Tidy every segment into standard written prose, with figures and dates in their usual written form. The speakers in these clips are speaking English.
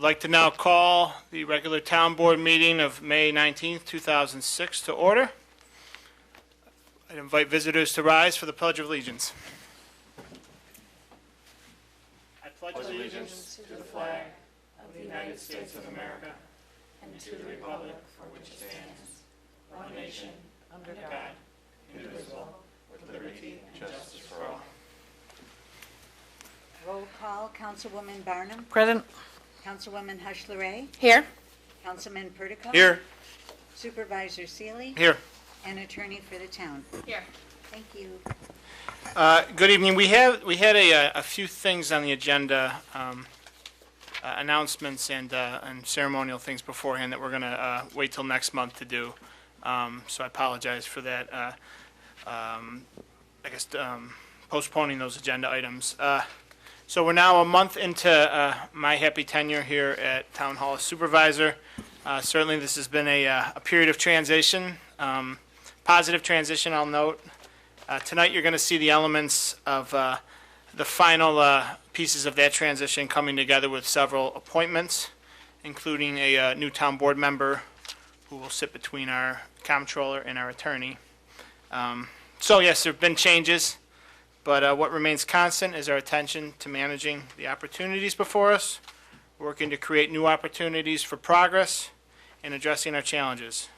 like to now call the regular town board meeting of May 19th, 2006 to order. I invite visitors to rise for the Pledge of Allegiance. I pledge allegiance to the flag of the United States of America and to the republic for which it stands, one nation, under God, indivisible, with liberty and justice for all. Roll call, Councilwoman Barnum. Present. Councilwoman Hush-LaRae. Here. Councilman Perdico. Here. Supervisor Seeley. Here. And attorney for the town. Here. Thank you. Good evening. We had a few things on the agenda, announcements and ceremonial things beforehand that we're going to wait till next month to do. So I apologize for that. Postponing those agenda items. So we're now a month into my happy tenure here at Town Hall as Supervisor. Certainly this has been a period of transition, positive transition, I'll note. Tonight you're going to see the elements of the final pieces of that transition coming together with several appointments, including a new town board member who will sit between our comptroller and our attorney. So yes, there have been changes. But what remains constant is our attention to managing the opportunities before us, working to create new opportunities for progress, and addressing our challenges.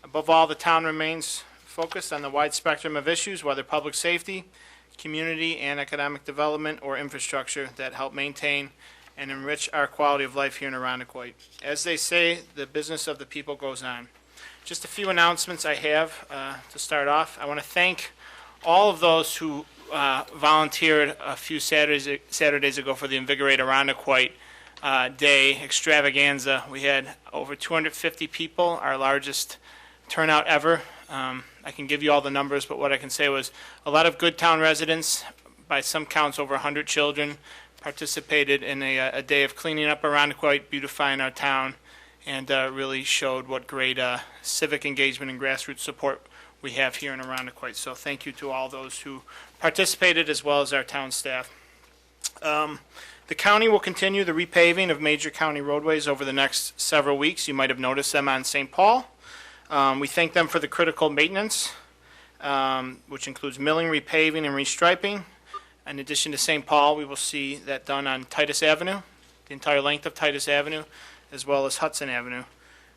Above all, the town remains focused on the wide spectrum of issues, whether public safety, community and economic development, or infrastructure that help maintain and enrich our quality of life here in Irondequoit. As they say, the business of the people goes on. Just a few announcements I have to start off. I want to thank all of those who volunteered a few Saturdays ago for the Invigorate Irondequoit Day extravaganza. We had over 250 people, our largest turnout ever. I can give you all the numbers, but what I can say was a lot of good town residents, by some counts over 100 children, participated in a day of cleaning up Irondequoit, beautifying our town, and really showed what great civic engagement and grassroots support we have here in Irondequoit. So thank you to all those who participated, as well as our town staff. The county will continue the repaving of major county roadways over the next several weeks. You might have noticed them on St. Paul. We thank them for the critical maintenance, which includes milling, repaving, and restriping. In addition to St. Paul, we will see that done on Titus Avenue, the entire length of Titus Avenue, as well as Hudson Avenue.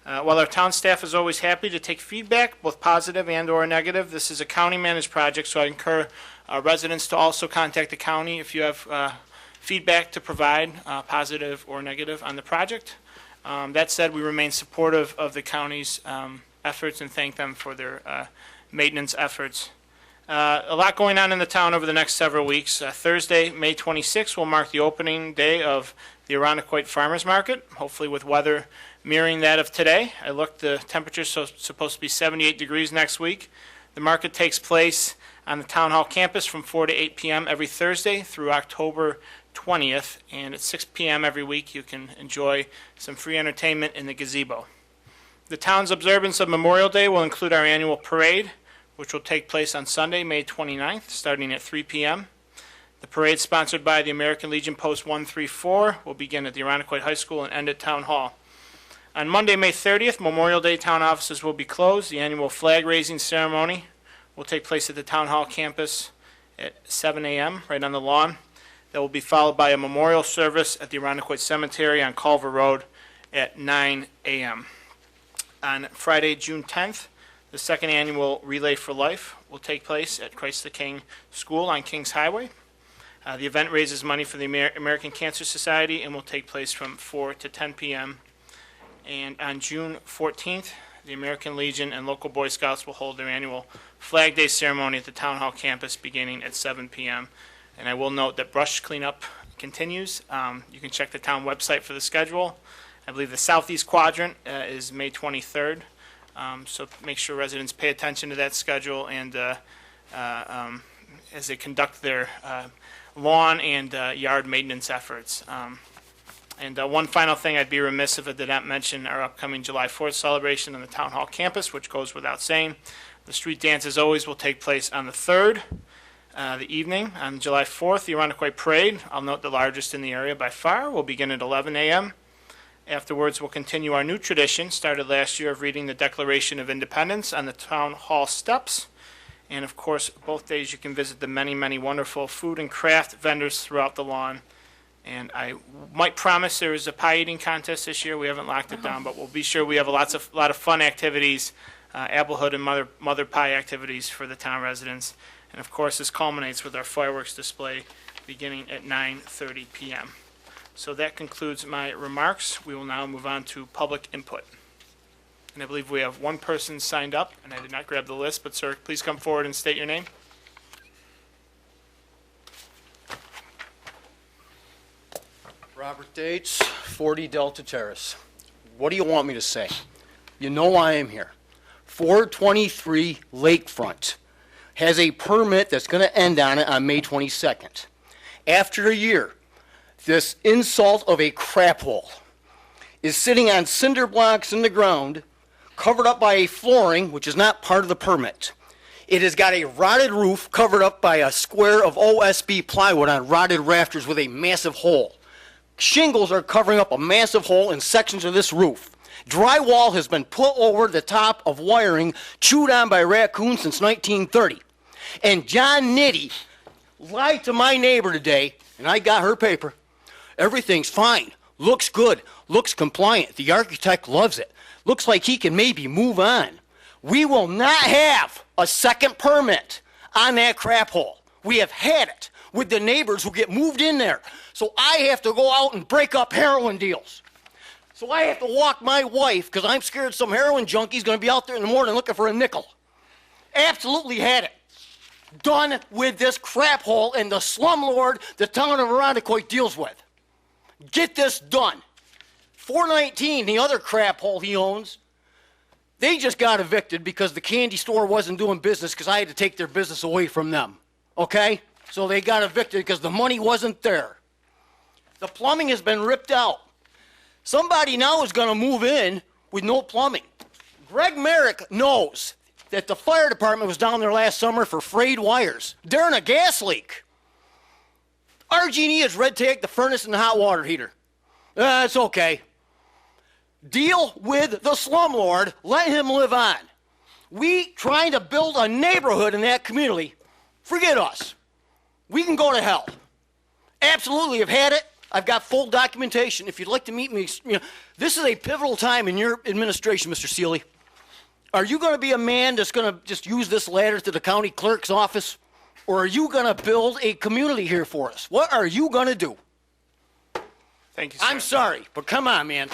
While our town staff is always happy to take feedback, both positive and or negative, this is a county-managed project, so I encourage residents to also contact the county if you have feedback to provide, positive or negative, on the project. That said, we remain supportive of the county's efforts and thank them for their maintenance efforts. A lot going on in the town over the next several weeks. Thursday, May 26th, will mark the opening day of the Irondequoit Farmers Market, hopefully with weather mirroring that of today. I looked, the temperature's supposed to be 78 degrees next week. The market takes place on the Town Hall campus from 4 to 8 p.m. every Thursday through October 20th, and at 6 p.m. every week you can enjoy some free entertainment in the gazebo. The town's observance of Memorial Day will include our annual parade, which will take place on Sunday, May 29th, starting at 3 p.m. The parade, sponsored by the American Legion Post 134, will begin at the Irondequoit High School and end at Town Hall. On Monday, May 30th, Memorial Day town offices will be closed. The annual flag-raising ceremony will take place at the Town Hall campus at 7 a.m., right on the lawn. That will be followed by a memorial service at the Irondequoit Cemetery on Culver Road at 9 a.m. On Friday, June 10th, the second annual Relay for Life will take place at Christ the King School on Kings Highway. The event raises money for the American Cancer Society and will take place from 4 to 10 p.m. And on June 14th, the American Legion and local Boy Scouts will hold their annual Flag Day ceremony at the Town Hall campus beginning at 7 p.m. And I will note that brush cleanup continues. You can check the town website for the schedule. I believe the southeast quadrant is May 23rd. So make sure residents pay attention to that schedule and as they conduct their lawn and yard maintenance efforts. And one final thing, I'd be remiss if I did not mention our upcoming July 4th celebration on the Town Hall campus, which goes without saying. The street dance, as always, will take place on the 3rd, the evening. On July 4th, the Irondequoit Parade, I'll note the largest in the area by far, will begin at 11 a.m. Afterwards, we'll continue our new tradition started last year of reading the Declaration of Independence on the Town Hall steps. And of course, both days you can visit the many, many wonderful food and craft vendors throughout the lawn. And I might promise there is a pie eating contest this year. We haven't locked it down, but we'll be sure we have a lot of fun activities, applehood and mother pie activities for the town residents. And of course, this culminates with our fireworks display beginning at 9:30 p.m. So that concludes my remarks. We will now move on to public input. And I believe we have one person signed up, and I did not grab the list, but sir, please come forward and state your name. Robert Dates, 40 Delta Terrace. What do you want me to say? You know I am here. 423 Lakefront has a permit that's going to end on it on May 22nd. After a year, this insult of a crap hole is sitting on cinder blocks in the ground, covered up by a flooring, which is not part of the permit. It has got a rotted roof covered up by a square of OSB plywood on rotted rafters with a massive hole. Shingles are covering up a massive hole in sections of this roof. Drywall has been put over the top of wiring chewed on by raccoons since 1930. And John Nitty lied to my neighbor today, and I got her paper. Everything's fine, looks good, looks compliant. The architect loves it. Looks like he can maybe move on. We will not have a second permit on that crap hole. We have had it with the neighbors who get moved in there. So I have to go out and break up heroin deals. So I have to walk my wife because I'm scared some heroin junkie's going to be out there in the morning looking for a nickel. Absolutely had it. Done with this crap hole and the slumlord the town of Irondequoit deals with. Get this done. 419, the other crap hole he owns, they just got evicted because the candy store wasn't doing business because I had to take their business away from them. Okay? So they got evicted because the money wasn't there. The plumbing has been ripped out. Somebody now is going to move in with no plumbing. Greg Merrick knows that the fire department was down there last summer for frayed wires during a gas leak. RG&E has red tagged the furnace and the hot water heater. It's okay. Deal with the slumlord. Let him live on. We trying to build a neighborhood in that community. Forget us. We can go to hell. Absolutely have had it. I've got full documentation. If you'd like to meet me, this is a pivotal time in your administration, Mr. Seeley. Are you going to be a man that's going to just use this ladder to the county clerk's office? Or are you going to build a community here for us? What are you going to do? Thank you, sir. I'm sorry, but come on, man.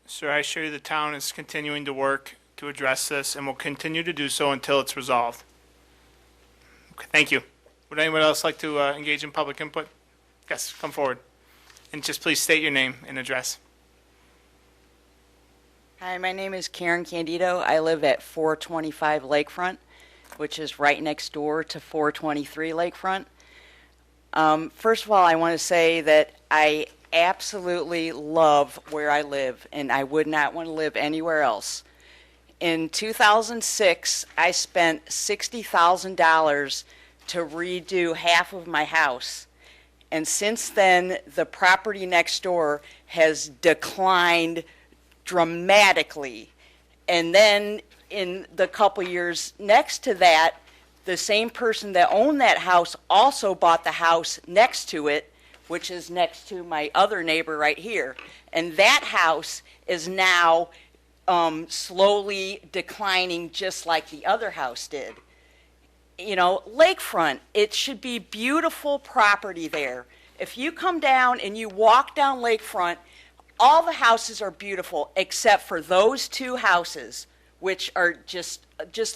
Sir, I assure you the town is continuing to work to address this and will continue to do so until it's resolved. Okay, thank you. Would anyone else like to engage in public input? Yes, come forward. And just please state your name and address. Hi, my name is Karen Candido. I live at 425 Lakefront, which is right next door to 423 Lakefront. First of all, I want to say that I absolutely love where I live, and I would not want to live anywhere else. In 2006, I spent $60,000 to redo half of my house. And since then, the property next door has declined dramatically. And then in the couple years next to that, the same person that owned that house also bought the house next to it, which is next to my other neighbor right here. And that house is now slowly declining just like the other house did. You know, lakefront, it should be beautiful property there. If you come down and you walk down lakefront, all the houses are beautiful except for those two houses, which are just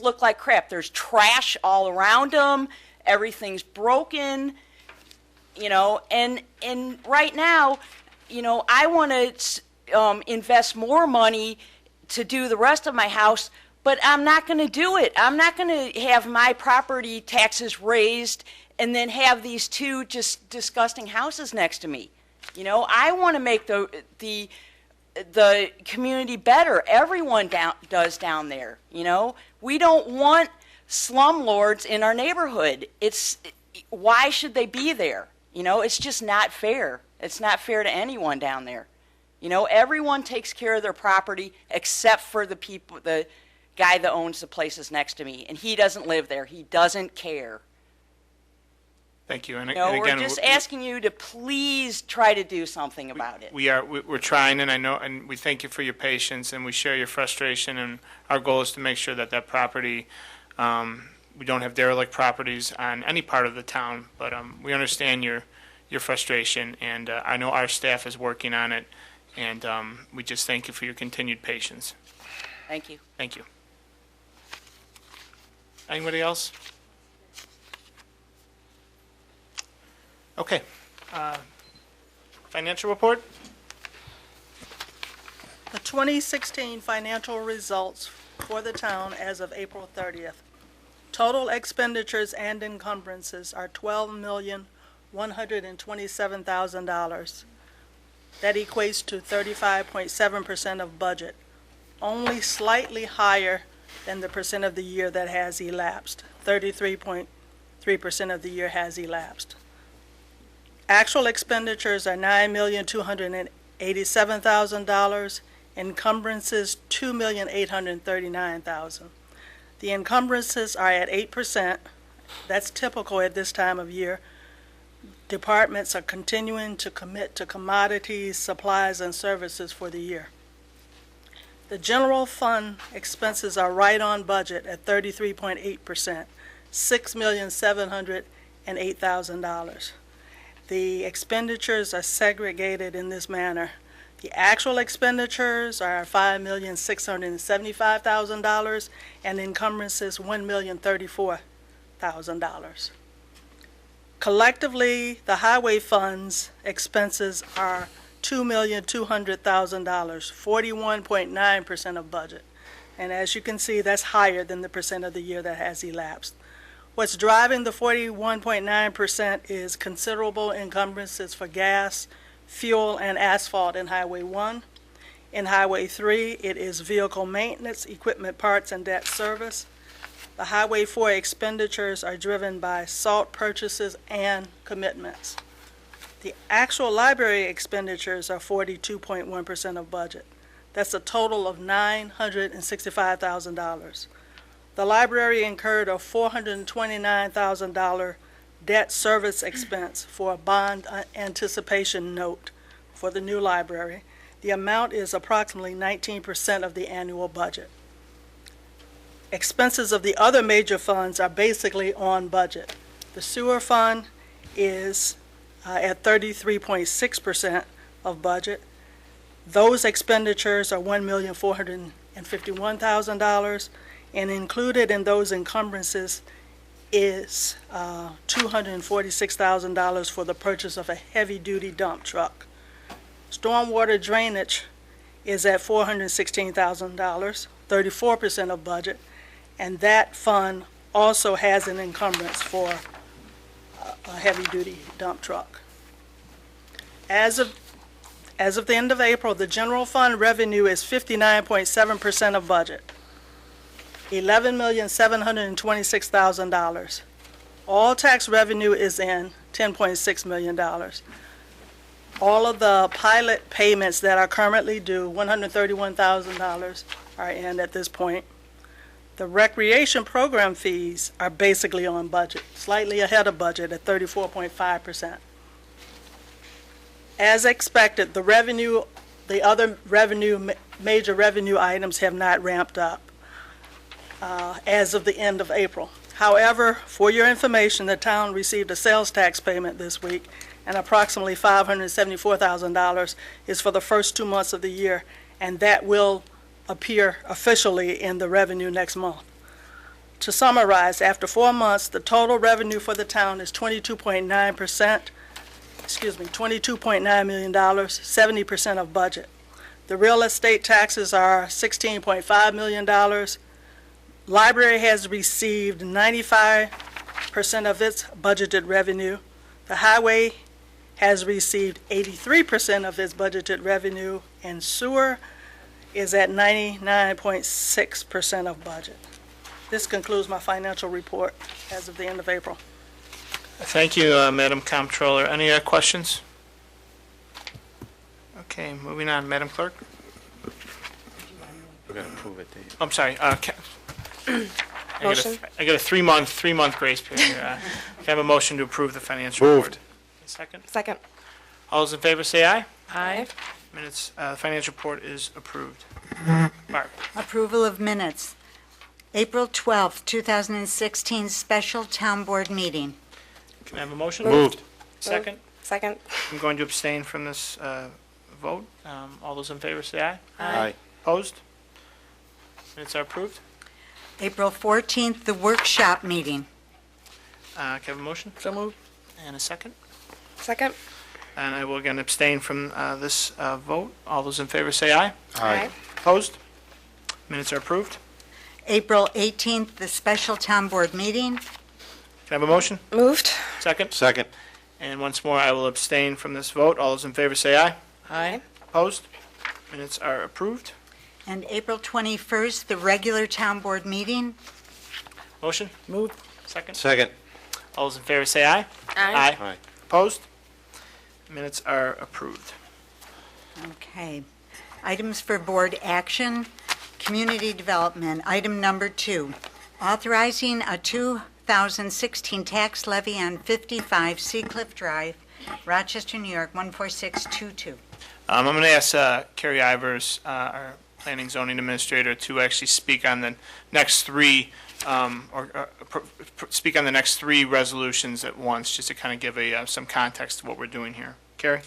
look like crap. There's trash all around them. Everything's broken, you know, and right now, you know, I want to invest more money to do the rest of my house, but I'm not going to do it. I'm not going to have my property taxes raised and then have these two just disgusting houses next to me. You know, I want to make the community better. Everyone does down there, you know. We don't want slumlords in our neighborhood. Why should they be there? You know, it's just not fair. It's not fair to anyone down there. You know, everyone takes care of their property except for the guy that owns the places next to me, and he doesn't live there. He doesn't care. Thank you. And, You know, and again, we're just asking you to please try to do something about it. we're trying, and I know, and we thank you for your patience, and we share your frustration, and our goal is to make sure that that property, we don't have derelict properties on any part of the town, but we understand your frustration, and I know our staff is working on it, and we just thank you for your continued patience. Thank you. Thank you. Anybody else? Okay. Financial report? The 2016 financial results for the town as of April 30th. Total expenditures and encumbrances are $12,127,000. That equates to 35.7% of budget, only slightly higher than the percent of the year that has elapsed. 33.3% of the year has elapsed. Actual expenditures are $9,287,000, encumbrances $2,839,000. The encumbrances are at 8%. That's typical at this time of year. Departments are continuing to commit to commodities, supplies, and services for the year. The general fund expenses are right on budget at 33.8%, $6,708,000. The expenditures are segregated in this manner. The actual expenditures are $5,675,000 and encumbrances $1,034,000. Collectively, the highway funds expenses are $2,200,000, 41.9% of budget. And as you can see, that's higher than the percent of the year that has elapsed. What's driving the 41.9% is considerable encumbrances for gas, fuel, and asphalt in Highway 1. In Highway 3, it is vehicle maintenance, equipment parts, and debt service. The Highway 4 expenditures are driven by salt purchases and commitments. The actual library expenditures are 42.1% of budget. That's a total of $965,000. The library incurred a $429,000 debt service expense for a bond anticipation note for the new library. The amount is approximately 19% of the annual budget. Expenses of the other major funds are basically on budget. The sewer fund is at 33.6% of budget. Those expenditures are $1,451,000, and included in those encumbrances is $246,000 for the purchase of a heavy-duty dump truck. Stormwater drainage is at $416,000, 34% of budget, and that fund also has an encumbrance for a heavy-duty dump truck. As of the end of April, the general fund revenue is 59.7% of budget, $11,726,000. All tax revenue is in $10.6 million. All of the pilot payments that are currently due, $131,000, are in at this point. The recreation program fees are basically on budget, slightly ahead of budget at 34.5%. As expected, the other major revenue items have not ramped up as of the end of April. However, for your information, the town received a sales tax payment this week, and approximately $574,000 is for the first 2 months of the year, and that will appear officially in the revenue next month. To summarize, after 4 months, the total revenue for the town is $22.9 million, 70% of budget. The real estate taxes are $16.5 million. Library has received 95% of its budgeted revenue. The highway has received 83% of its budgeted revenue, and sewer is at 99.6% of budget. This concludes my financial report as of the end of April. Thank you, Madam Comptroller. Any questions? Okay, moving on, Madam Clerk. We're going to approve it, Dave. I'm sorry, Motion. I got a three-month grace period here. Can I have a motion to approve the financial report? Moved. Second. Second. All those in favor say aye. Aye. Minutes, financial report is approved. Barb. Approval of minutes. April 12th, 2016, special town board meeting. Can I have a motion? Moved. Second. Second. I'm going to abstain from this vote. All those in favor say aye. Aye. Opposed? Minutes are approved. April 14th, the workshop meeting. Can I have a motion? So moved. And a second. Second. And I will again abstain from this vote. All those in favor say aye. Aye. Opposed? Minutes are approved. April 18th, the special town board meeting. Can I have a motion? Moved. Second. Second. And once more, I will abstain from this vote. All those in favor say aye. Aye. Opposed? Minutes are approved. And April 21st, the regular town board meeting. Motion? Moved. Second. Second. All those in favor say aye. Aye. Opposed? Minutes are approved. Okay. Items for board action, community development, item number 2, authorizing a 2016 tax levy on 55 Seacliff Drive, Rochester, New York, 14622. I'm going to ask Carrie Ivers, our planning zoning administrator, to actually speak on the next three, speak on the next three resolutions at once, just to kind of give some context to what we're doing here. Carrie?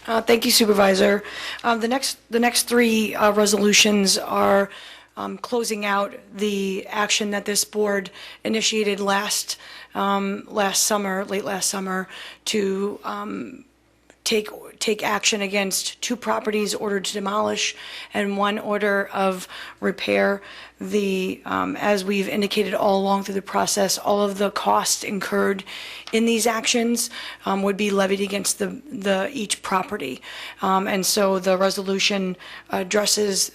Thank you, Supervisor. The next three resolutions are closing out the action that this board initiated late last summer, to take action against 2 properties ordered to demolish and 1 order of repair. As we've indicated all along through the process, all of the costs incurred in these actions would be levied against each property. And so the resolution addresses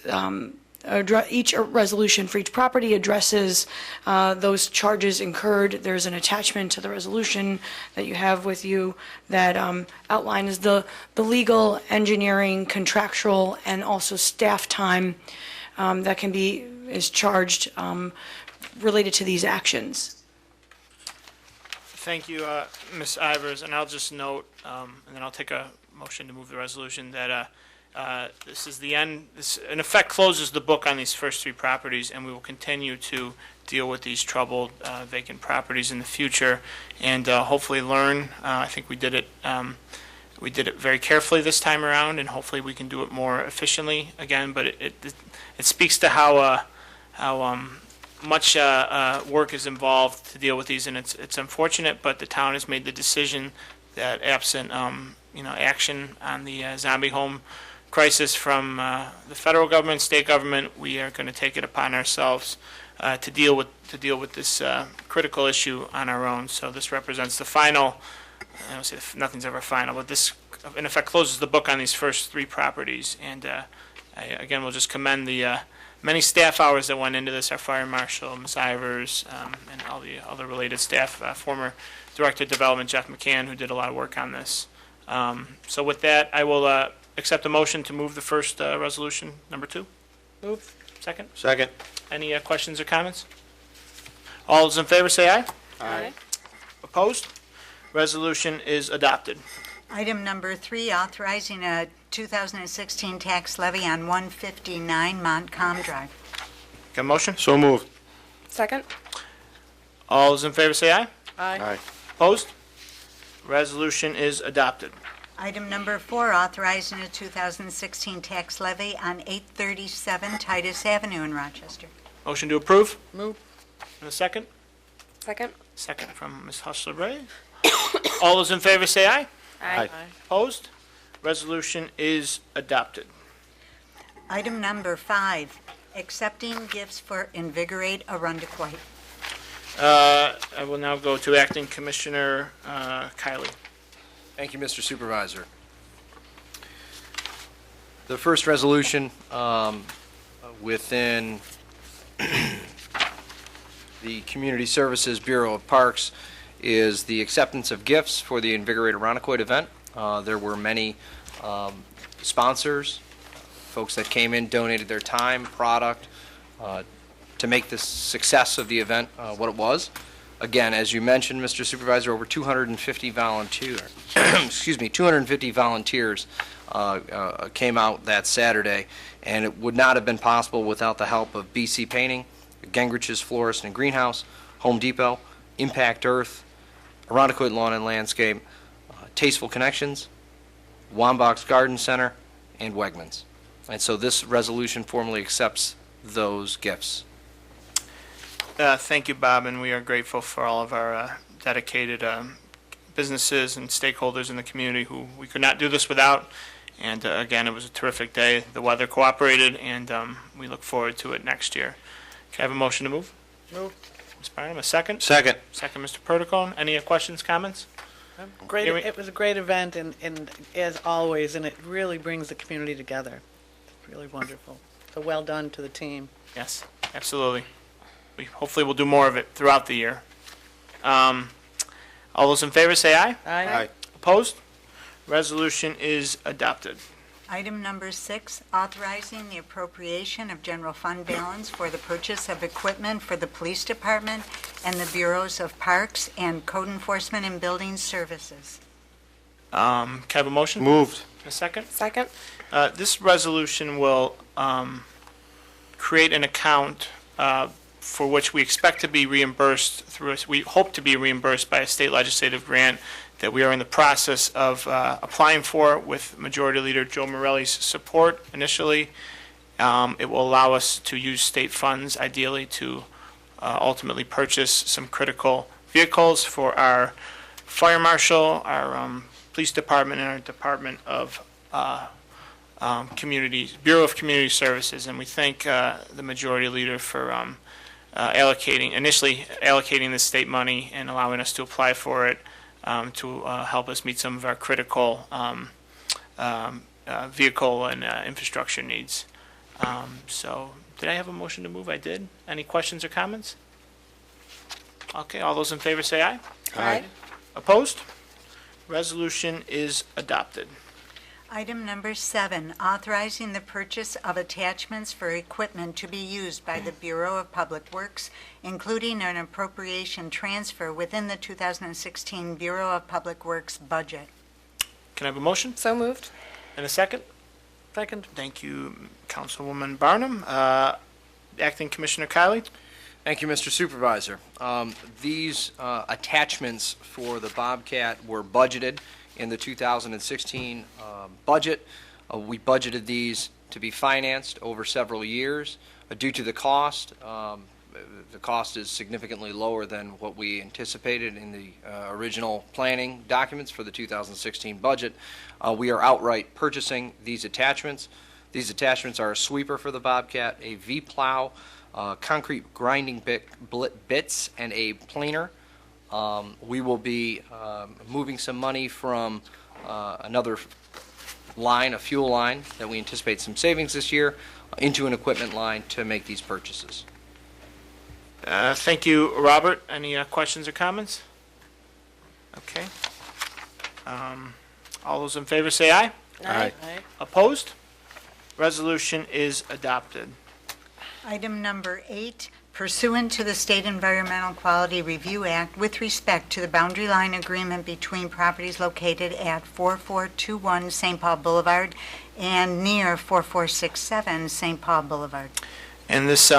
each resolution for each property addresses those charges incurred. There's an attachment to the resolution that you have with you that outlines the legal, engineering, contractual, and also staff time that is charged related to these actions. Thank you, Ms. Ivers, and I'll just note, and then I'll take a motion to move the resolution, that this is the end, this in effect closes the book on these first 3 properties, and we will continue to deal with these troubled vacant properties in the future, and hopefully learn. I think we did it very carefully this time around, and hopefully we can do it more efficiently again, but it speaks to how much work is involved to deal with these, and it's unfortunate, but the town has made the decision that absent action on the zombie home crisis from the federal government, state government, we are going to take it upon ourselves to deal with this critical issue on our own. So this represents the final. I don't say nothing's ever final, but this in effect closes the book on these first 3 properties. And again, we'll just commend the many staff hours that went into this, our fire marshal, Ms. Ivers, and all the other related staff, former Director of Development, Jeff McCann, who did a lot of work on this. So with that, I will accept a motion to move the first resolution, number 2. Move. Second. Second. Any questions or comments? All those in favor say aye. Aye. Opposed? Resolution is adopted. Item number 3, authorizing a 2016 tax levy on 159 Montcalm Drive. Got a motion? So moved. Second. All those in favor say aye. Aye. Opposed? Resolution is adopted. Item number 4, authorizing a 2016 tax levy on 837 Titus Avenue in Rochester. Motion to approve? Move. And a second? Second. Second from Ms. Hustler-Bray. All those in favor say aye. Aye. Opposed? Resolution is adopted. Item number 5, accepting gifts for Invigorate Arundequoit. I will now go to Acting Commissioner Kiley. Thank you, Mr. Supervisor. The first resolution within the Community Services Bureau of Parks is the acceptance of gifts for the Invigorate Arundequoit event. There were many sponsors, folks that came in, donated their time, product, to make the success of the event what it was. Again, as you mentioned, Mr. Supervisor, over 250 volunteers came out that Saturday, and it would not have been possible without the help of BC Painting, Gengrich's Florist and Greenhouse, Home Depot, Impact Earth, Arundecoit Lawn and Landscape, Tasteful Connections, Wambox Garden Center, and Wegmans. And so this resolution formally accepts those gifts. Thank you, Bob, and we are grateful for all of our dedicated businesses and stakeholders in the community who we could not do this without. And again, it was a terrific day. The weather cooperated, and we look forward to it next year. Can I have a motion to move? Move. Ms. Bynum, a second? Second. Second, Mr. Perticone. Any questions, comments? Great. Hearing- It was a great event, and as always, and it really brings the community together. It's really wonderful. So well done to the team. Yes, absolutely. We hopefully will do more of it throughout the year. All those in favor say aye. Aye. Opposed? Resolution is adopted. Item number 6, authorizing the appropriation of general fund balance for the purchase of equipment for the police department and the bureaus of parks and code enforcement and building services. Can I have a motion? Moved. A second? Second. This resolution will create an account for which we expect to be reimbursed we hope to be reimbursed by a state legislative grant that we are in the process of applying for with Majority Leader Joe Morelli's support initially. It will allow us to use state funds ideally to ultimately purchase some critical vehicles for our fire marshal, our police department, and our Department of Bureau of Community Services. And we thank the Majority Leader for initially allocating this state money and allowing us to apply for it to help us meet some of our critical vehicle and infrastructure needs. So, did I have a motion to move? I did. Any questions or comments? Okay, all those in favor say aye. Aye. Opposed? Resolution is adopted. Item number 7, authorizing the purchase of attachments for equipment to be used by the Bureau of Public Works, including an appropriation transfer within the 2016 Bureau of Public Works budget. Can I have a motion? So moved. And a second? Second. Thank you, Councilwoman Barnum. Acting Commissioner Kiley? Thank you, Mr. Supervisor. These attachments for the Bobcat were budgeted in the 2016 budget. We budgeted these to be financed over several years. Due to the cost is significantly lower than what we anticipated in the original planning documents for the 2016 budget. We are outright purchasing these attachments. These attachments are a sweeper for the Bobcat, a V-plow, concrete grinding bits, and a planer. We will be moving some money from another line, a fuel line, that we anticipate some savings this year, into an equipment line to make these purchases. Thank you, Robert. Any questions or comments? Okay. All those in favor say aye. Aye. Opposed? Resolution is adopted. Item number 8, pursuant to the State Environmental Quality Review Act with respect to the boundary line agreement between properties located at 4421 St. Paul Boulevard and near 4467 St. Paul Boulevard. And this,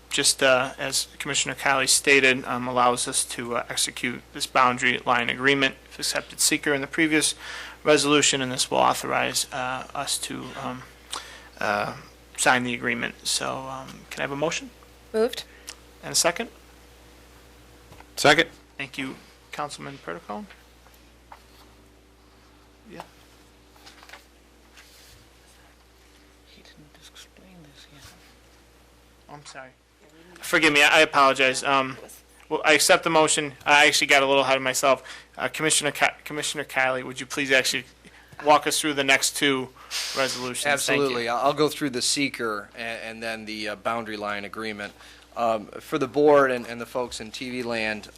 just as Commissioner Kiley stated, allows us to execute this boundary line agreement, accepted seeker in the previous resolution, and this will authorize us to sign the agreement. So can I have a motion? Moved. And a second? Second. Thank you, Councilman Perticone. Yeah. He didn't explain this yet. Oh, I'm sorry. Forgive me, I apologize. Well, I accept the motion. I actually got a little ahead of myself. Commissioner Kiley, would you please actually walk us through the next two resolutions? Thank you. Absolutely. I'll go through the seeker and then the boundary line agreement. For the board and the folks in TV land,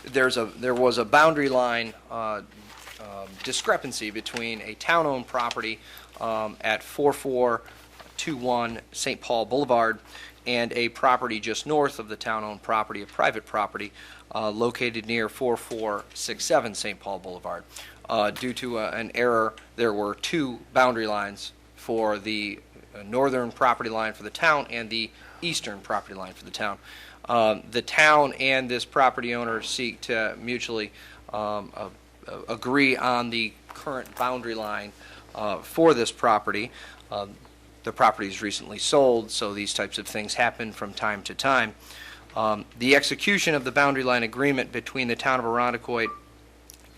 there was a boundary line discrepancy between a town-owned property at 4421 St. Paul Boulevard, and a property just north of the town-owned property, a private property, located near 4467 St. Paul Boulevard. Due to an error, there were two boundary lines for the northern property line for the town and the eastern property line for the town. The town and this property owner seek to mutually agree on the current boundary line for this property. The property is recently sold, so these types of things happen from time to time. The execution of the boundary line agreement between the town of Arundecoit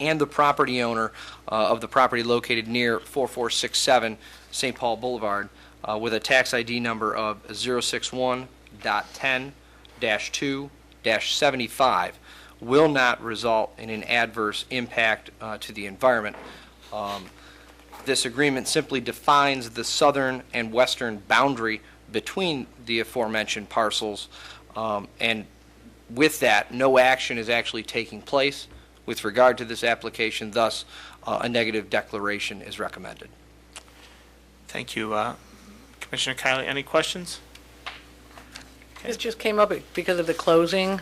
and the property owner of the property located near 4467 St. Paul Boulevard with a tax ID number of 061.10-2-75 will not result in an adverse impact to the environment. This agreement simply defines the southern and western boundary between the aforementioned parcels, and with that, no action is actually taking place with regard to this application. Thus, a negative declaration is recommended. Thank you. Commissioner Kiley, any questions? It just came up because of the closing.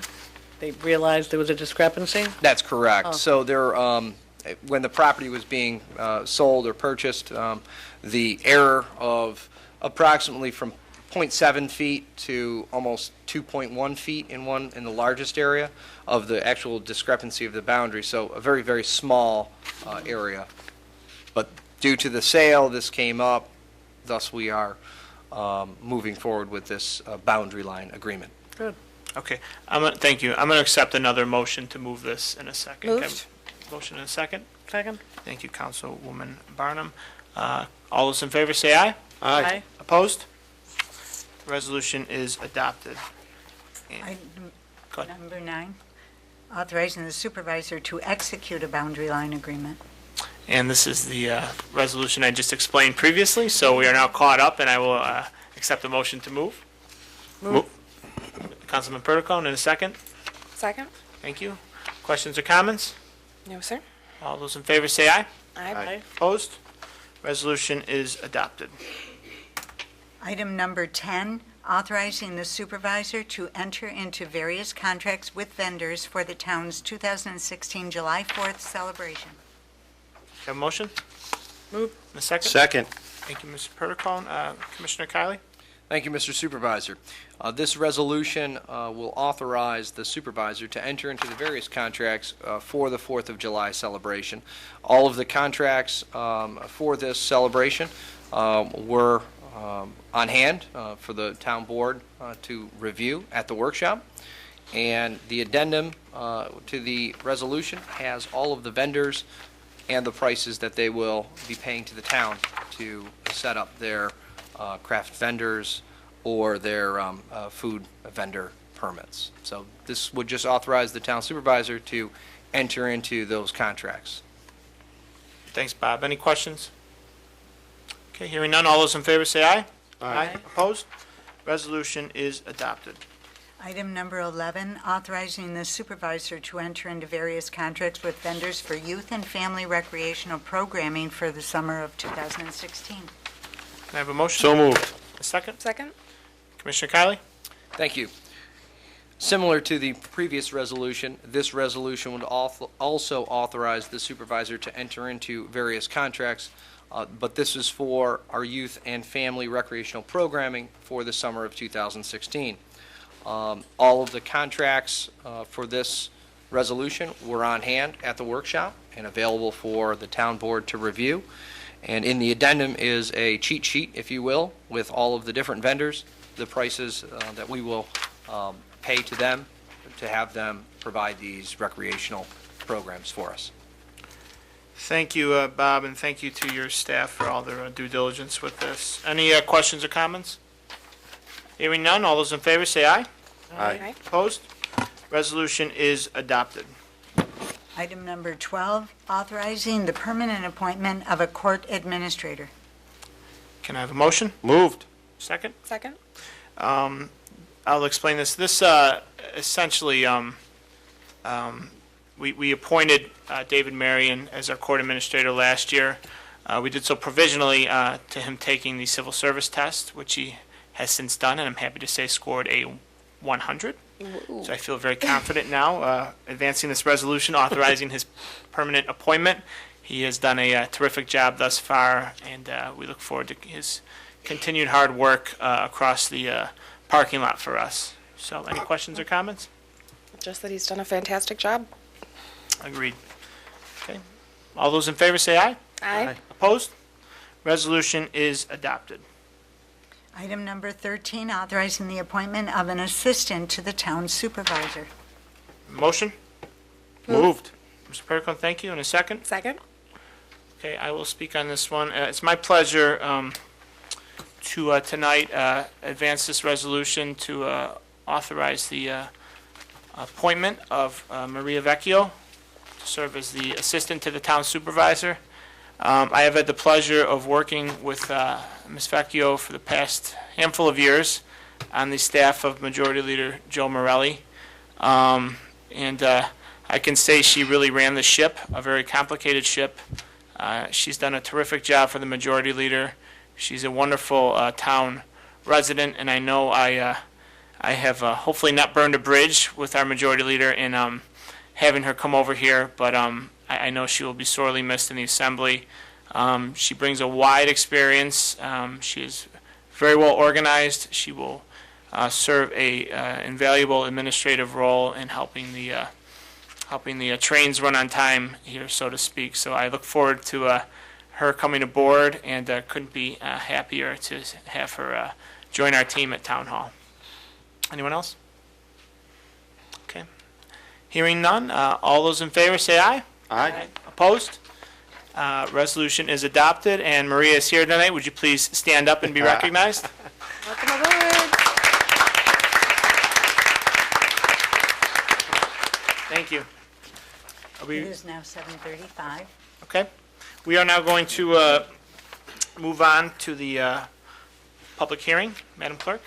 They realized there was a discrepancy. That's correct. Oh. So there, when the property was being sold or purchased, the error of approximately from 0.7 feet to almost 2.1 feet in the largest area of the actual discrepancy of the boundary. So a very, very small area. But due to the sale, this came up. Thus, we are moving forward with this boundary line agreement. Good. Okay, thank you. I'm going to accept another motion to move this in a second. Moved. Can I have a motion in a second? Second? Thank you, Councilwoman Barnum. All those in favor say aye. Aye. Opposed? The resolution is adopted. Item Go ahead. number 9, authorizing the supervisor to execute a boundary line agreement. And this is the resolution I just explained previously, so we are now caught up, and I will accept the motion to move. Move. Councilman Perticone, in a second. Second? Thank you. Questions or comments? No, sir. All those in favor say aye. Aye. Opposed? Resolution is adopted. Item number 10, authorizing the supervisor to enter into various contracts with vendors for the town's 2016 July 4th celebration. Have a motion? Move. In a second? Second. Thank you, Mr. Perticone. Commissioner Kiley? Thank you, Mr. Supervisor. This resolution will authorize the supervisor to enter into the various contracts for the 4th of July celebration. All of the contracts for this celebration were on hand for the town board to review at the workshop. And the addendum to the resolution has all of the vendors and the prices that they will be paying to the town to set up their craft vendors or their food vendor permits. So this would just authorize the town supervisor to enter into those contracts. Thanks, Bob. Any questions? Okay, hearing none, all those in favor say aye. Aye. Opposed? Resolution is adopted. Item number 11, authorizing the supervisor to enter into various contracts with vendors for youth and family recreational programming for the summer of 2016. Can I have a motion? So moved. A second? Second? Commissioner Kiley? Thank you. Similar to the previous resolution, this resolution would also authorize the supervisor to enter into various contracts, but this is for our youth and family recreational programming for the summer of 2016. All of the contracts for this resolution were on hand at the workshop and available for the town board to review. And in the addendum is a cheat sheet, if you will, with all of the different vendors, the prices that we will pay to them to have them provide these recreational programs for us. Thank you, Bob, and thank you to your staff for all their due diligence with this. Any questions or comments? Hearing none, all those in favor say aye. Aye. Opposed? Resolution is adopted. Item number 12, authorizing the permanent appointment of a court administrator. Can I have a motion? Moved. Second? Second? I'll explain this. This essentially, we appointed David Marion as our court administrator last year. We did so provisionally to him taking the civil service test, which he has since done, and I'm happy to say scored a 100. So I feel very confident now advancing this resolution authorizing his permanent appointment. He has done a terrific job thus far, and we look forward to his continued hard work across the parking lot for us. So any questions or comments? Just that he's done a fantastic job. Agreed. Okay. All those in favor say aye. Aye. Opposed? Resolution is adopted. Item number 13, authorizing the appointment of an assistant to the town supervisor. Motion? Moved. Mr. Pericone, thank you. In a second? Second? Okay, I will speak on this one. It's my pleasure to tonight advance this resolution to authorize the appointment of Maria Vecchio to serve as the assistant to the town supervisor. I have had the pleasure of working with Ms. Vecchio for the past handful of years on the staff of Majority Leader Joe Morelli. And I can say she really ran the ship, a very complicated ship. She's done a terrific job for the Majority Leader. She's a wonderful town resident, and I know I have hopefully not burned a bridge with our Majority Leader in having her come over here, but I know she will be sorely missed in the Assembly. She brings a wide experience. She is very well organized. She will serve a invaluable administrative role in helping the trains run on time here, so to speak. So I look forward to her coming aboard, and couldn't be happier to have her join our team at Town Hall. Anyone else? Okay. Hearing none, all those in favor say aye. Aye. Opposed? Resolution is adopted, and Maria is here tonight. Would you please stand up and be recognized? Welcome aboard. Thank you. Are It we, is now 7:35. okay. We are now going to move on to the public hearing. Madam Clerk?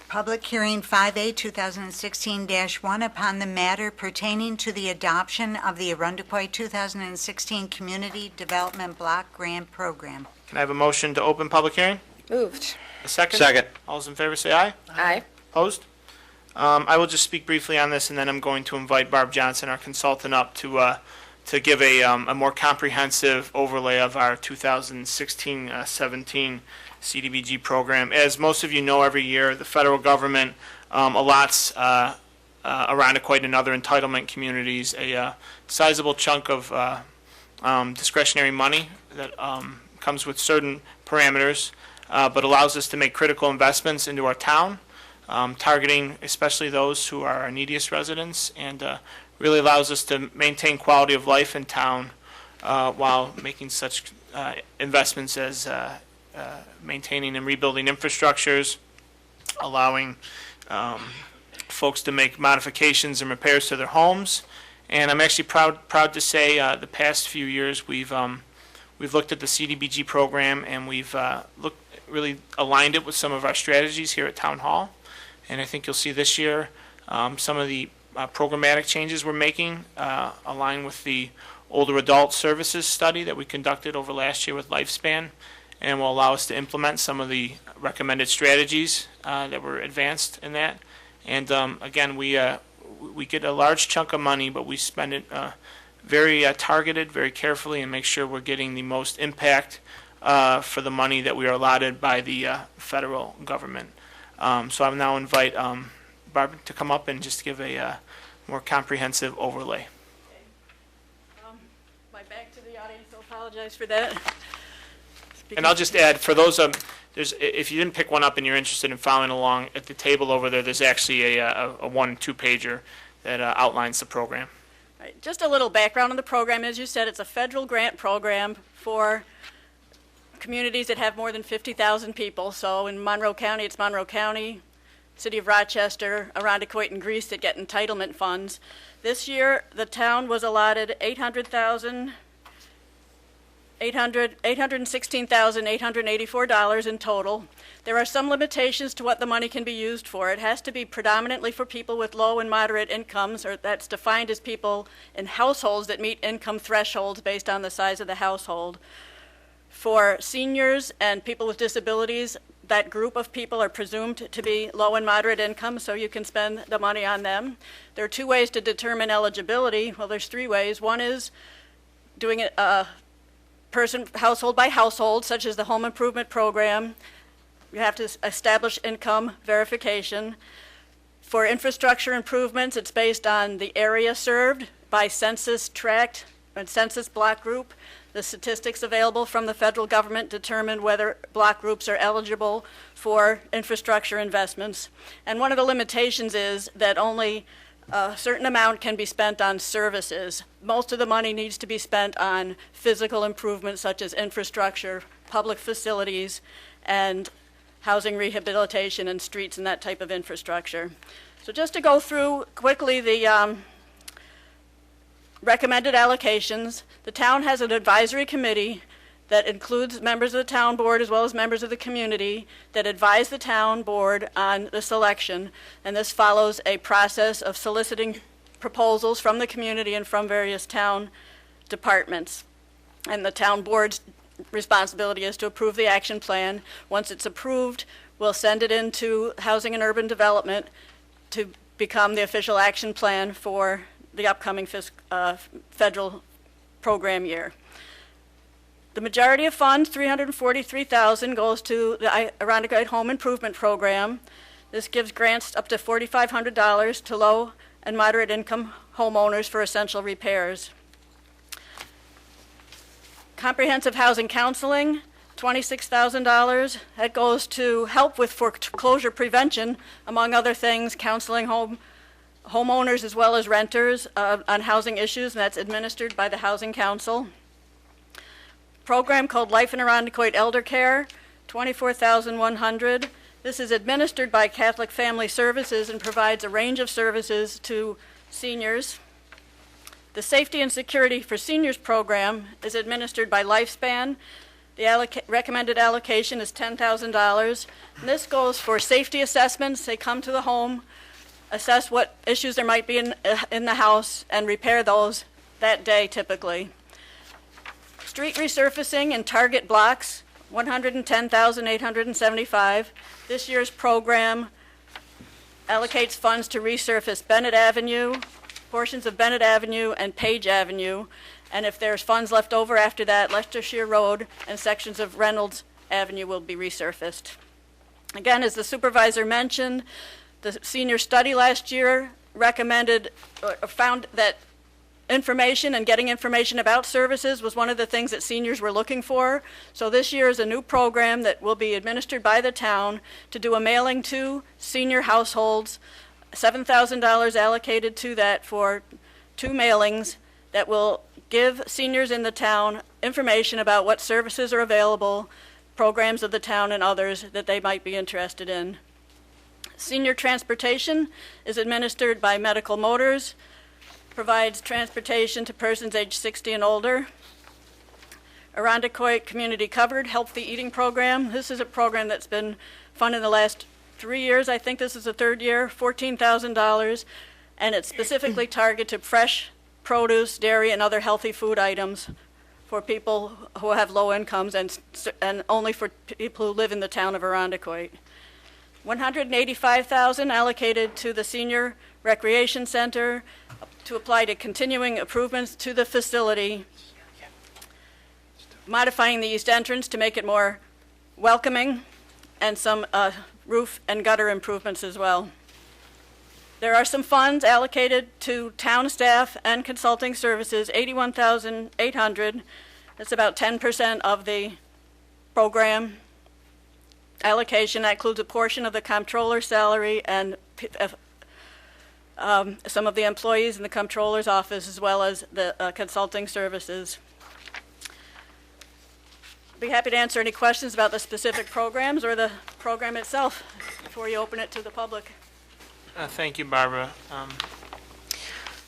Public hearing 5A 2016-1 upon the matter pertaining to the adoption of the Arundequoit 2016 Community Development Block Grant Program. Can I have a motion to open public hearing? Moved. A second? Second. All those in favor say aye. Aye. Opposed? I will just speak briefly on this, and then I'm going to invite Barb Johnson, our consultant, up to give a more comprehensive overlay of our 2016-17 CDBG program. As most of you know, every year the federal government allots Arundequoit and other entitlement communities a sizable chunk of discretionary money that comes with certain parameters, but allows us to make critical investments into our town, targeting especially those who are our neediest residents, and really allows us to maintain quality of life in town while making such investments as maintaining and rebuilding infrastructures, allowing folks to make modifications and repairs to their homes. And I'm actually proud to say the past few years we've looked at the CDBG program, and we've really aligned it with some of our strategies here at Town Hall. And I think you'll see this year some of the programmatic changes we're making align with the older adult services study that we conducted over last year with Lifespan, and will allow us to implement some of the recommended strategies that were advanced in that. And again, we get a large chunk of money, but we spend it very targeted, very carefully, and make sure we're getting the most impact for the money that we are allotted by the federal government. So I'll now invite Barb to come up and just give a more comprehensive overlay. My back to the audience, so apologize for that. And I'll just add, for those, if you didn't pick one up and you're interested in following along, at the table over there, there's actually a 1- and 2-pager that outlines the program. Right, just a little background on the program. As you said, it's a federal grant program for communities that have more than 50,000 people. So in Monroe County, it's Monroe County, City of Rochester, Arundequoit, and Greece that get entitlement funds. This year, the town was allotted $800,000 $816,884 in total. There are some limitations to what the money can be used for. It has to be predominantly for people with low and moderate incomes, or that's defined as people in households that meet income thresholds based on the size of the household. For seniors and people with disabilities, that group of people are presumed to be low and moderate income, so you can spend the money on them. There are two ways to determine eligibility. Well, there's three ways. One is doing it household by household, such as the home improvement program. You have to establish income verification. For infrastructure improvements, it's based on the area served by census tract and census block group. The statistics available from the federal government determine whether block groups are eligible for infrastructure investments. And one of the limitations is that only a certain amount can be spent on services. Most of the money needs to be spent on physical improvements such as infrastructure, public facilities, and housing rehabilitation and streets and that type of infrastructure. So just to go through quickly the recommended allocations, the town has an advisory committee that includes members of the town board as well as members of the community that advise the town board on the selection, and this follows a process of soliciting proposals from the community and from various town departments. And the town board's responsibility is to approve the action plan. Once it's approved, we'll send it into Housing and Urban Development to become the official action plan for the upcoming federal program year. The majority of funds, $343,000, goes to the Irondequoit Home Improvement Program. This gives grants up to $4,500 to low and moderate income homeowners for essential repairs. Comprehensive housing counseling, $26,000. That goes to help with foreclosure prevention, among other things, counseling homeowners as well as renters on housing issues, and that's administered by the Housing Council. Program called Life in Irondequoit Elder Care, $24,100. This is administered by Catholic Family Services and provides a range of services to seniors. The Safety and Security for Seniors program is administered by Lifespan. The recommended allocation is $10,000. This goes for safety assessments. They come to the home, assess what issues there might be in the house, and repair those that day typically. Street resurfacing and target blocks, $110,875. This year's program allocates funds to resurface Bennett Avenue, portions of Bennett Avenue and Page Avenue, and if there's funds left over after that, Leicestershire Road and sections of Reynolds Avenue will be resurfaced. Again, as the supervisor mentioned, the senior study last year found that information and getting information about services was one of the things that seniors were looking for. So this year is a new program that will be administered by the town to do a mailing to senior households, $7,000 allocated to that for 2 mailings that will give seniors in the town information about what services are available, programs of the town and others that they might be interested in. Senior transportation is administered by Medical Motors, provides transportation to persons age 60 and older. Irondequoit Community Covered Healthy Eating Program. This is a program that's been funded in the last 3 years. I think this is the 3rd year, $14,000, and it's specifically targeted to fresh produce, dairy, and other healthy food items for people who have low incomes and only for people who live in the town of Irondequoit. $185,000 allocated to the Senior Recreation Center to apply to continuing improvements to the facility, modifying the east entrance to make it more welcoming, and some roof and gutter improvements as well. There are some funds allocated to town staff and consulting services, $81,800. That's about 10% of the program allocation. That includes a portion of the comptroller's salary and some of the employees in the comptroller's office, as well as the consulting services. I'd be happy to answer any questions about the specific programs or the program itself before you open it to the public. Thank you, Barbara.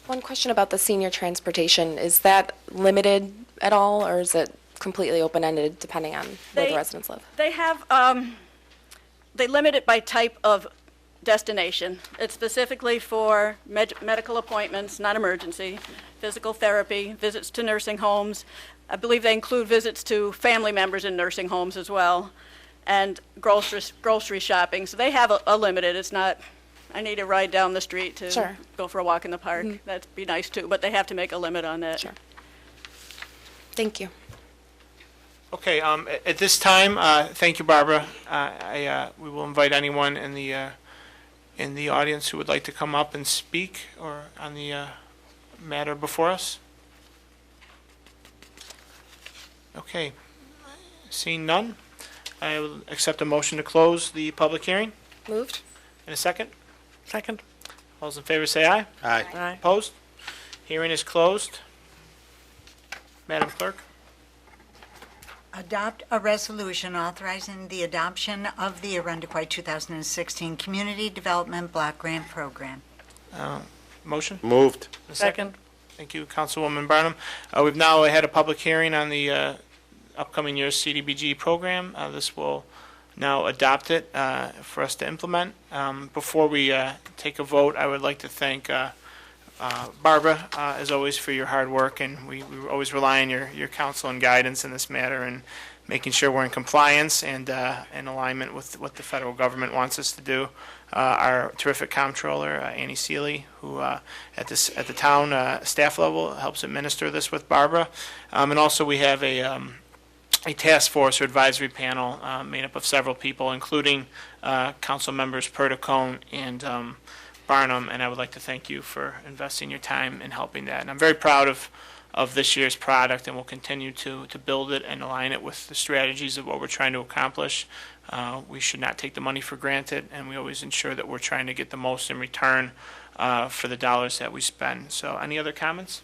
One question about the senior transportation. Is that limited at all, or is it completely open-ended depending on where the residents live? They have, they limit it by type of destination. It's specifically for medical appointments, not emergency, physical therapy, visits to nursing homes. I believe they include visits to family members in nursing homes as well, and grocery shopping. So they have a limited. It's not, I need a ride down the street to Sure. go for a walk in the park. That'd be nice too, but they have to make a limit on that. Sure. Thank you. Okay, at this time, thank you, Barbara. We will invite anyone in the audience who would like to come up and speak or on the matter before us. Okay, seeing none, I will accept a motion to close the public hearing. Moved? In a second. Second? All those in favor say aye. Aye. Aye. Opposed? Hearing is closed. Madam Clerk? Adopt a resolution authorizing the adoption of the Arundequoit 2016 Community Development Block Grant Program. Motion? Moved. In a Second? Thank you, Councilwoman Barnum. We've now had a public hearing on the upcoming year's CDBG program. This will now adopt it for us to implement. Before we take a vote, I would like to thank Barbara, as always, for your hard work, and we always rely on your counsel and guidance in this matter and making sure we're in compliance and in alignment with what the federal government wants us to do. Our terrific comptroller, Annie Seeley, who at the town staff level helps administer this with Barbara. And also we have a task force or advisory panel made up of several people, including council members Perticone and Barnum, and I would like to thank you for investing your time in helping that. And I'm very proud of this year's product, and we'll continue to build it and align it with the strategies of what we're trying to accomplish. We should not take the money for granted, and we always ensure that we're trying to get the most in return for the dollars that we spend. So any other comments?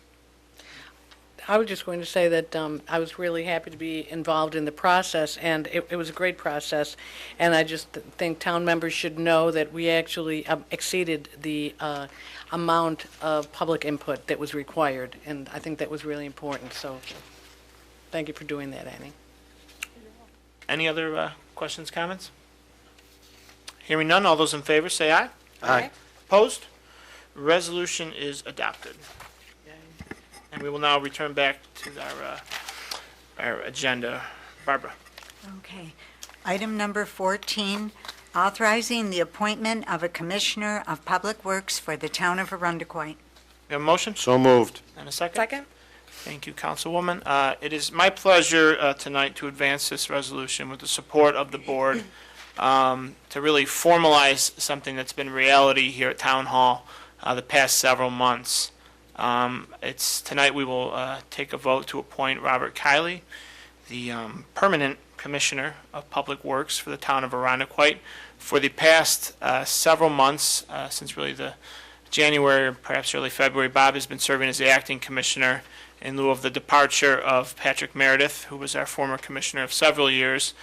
I was just going to say that I was really happy to be involved in the process, and it was a great process. And I just think town members should know that we actually exceeded the amount of public input that was required, and I think that was really important. So thank you for doing that, Annie. Any other questions, comments? Hearing none, all those in favor say aye. Aye. Opposed? Resolution is adopted. And we will now return back to our agenda. Barbara. Okay. Item number 14, authorizing the appointment of a Commissioner of Public Works for the town of Arundequoit. We have a motion So moved. and a second? Second? Thank you, Councilwoman. It is my pleasure tonight to advance this resolution with the support of the board to really formalize something that's been reality here at Town Hall the past several months. Tonight we will take a vote to appoint Robert Kiley, the permanent Commissioner of Public Works for the town of Arundequoit. For the past several months, since really the January or perhaps early February, Bob has been serving as the acting commissioner in lieu of the departure of Patrick Meredith, who was our former commissioner of several years.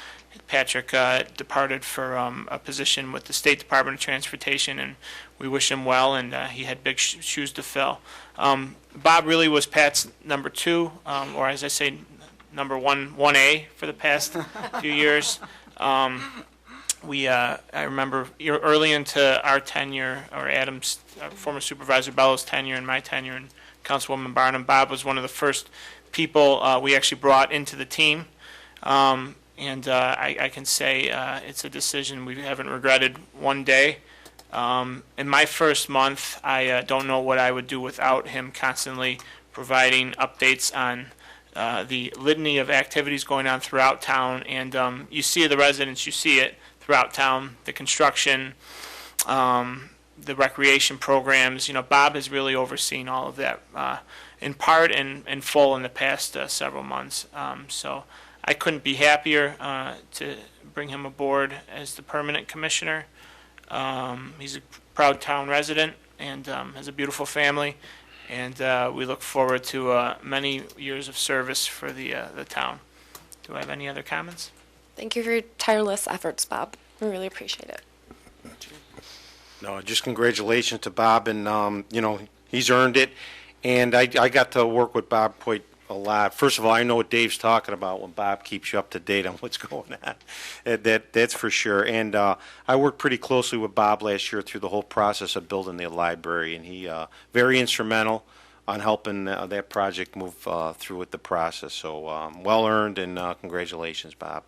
Patrick departed for a position with the State Department of Transportation, and we wish him well, and he had big shoes to fill. Bob really was Pat's number two, or as I say, number 1A for the past few years. I remember early into our tenure, or Adam's former supervisor Bellows' tenure and my tenure, and Councilwoman Barnum, Bob was one of the first people we actually brought into the team. And I can say it's a decision we haven't regretted one day. In my first month, I don't know what I would do without him constantly providing updates on the litany of activities going on throughout town. And you see the residents, you see it throughout town, the construction, the recreation programs. You know, Bob has really overseen all of that in part and in full in the past several months. So I couldn't be happier to bring him aboard as the permanent commissioner. He's a proud town resident and has a beautiful family, and we look forward to many years of service for the town. Do I have any other comments? Thank you for your tireless efforts, Bob. We really appreciate it. No, just congratulations to Bob, and he's earned it. And I got to work with Bob quite a lot. First of all, I know what Dave's talking about when Bob keeps you up to date on what's going on. That's for sure. And I worked pretty closely with Bob last year through the whole process of building the library, and he very instrumental on helping that project move through with the process. So well earned, and congratulations, Bob.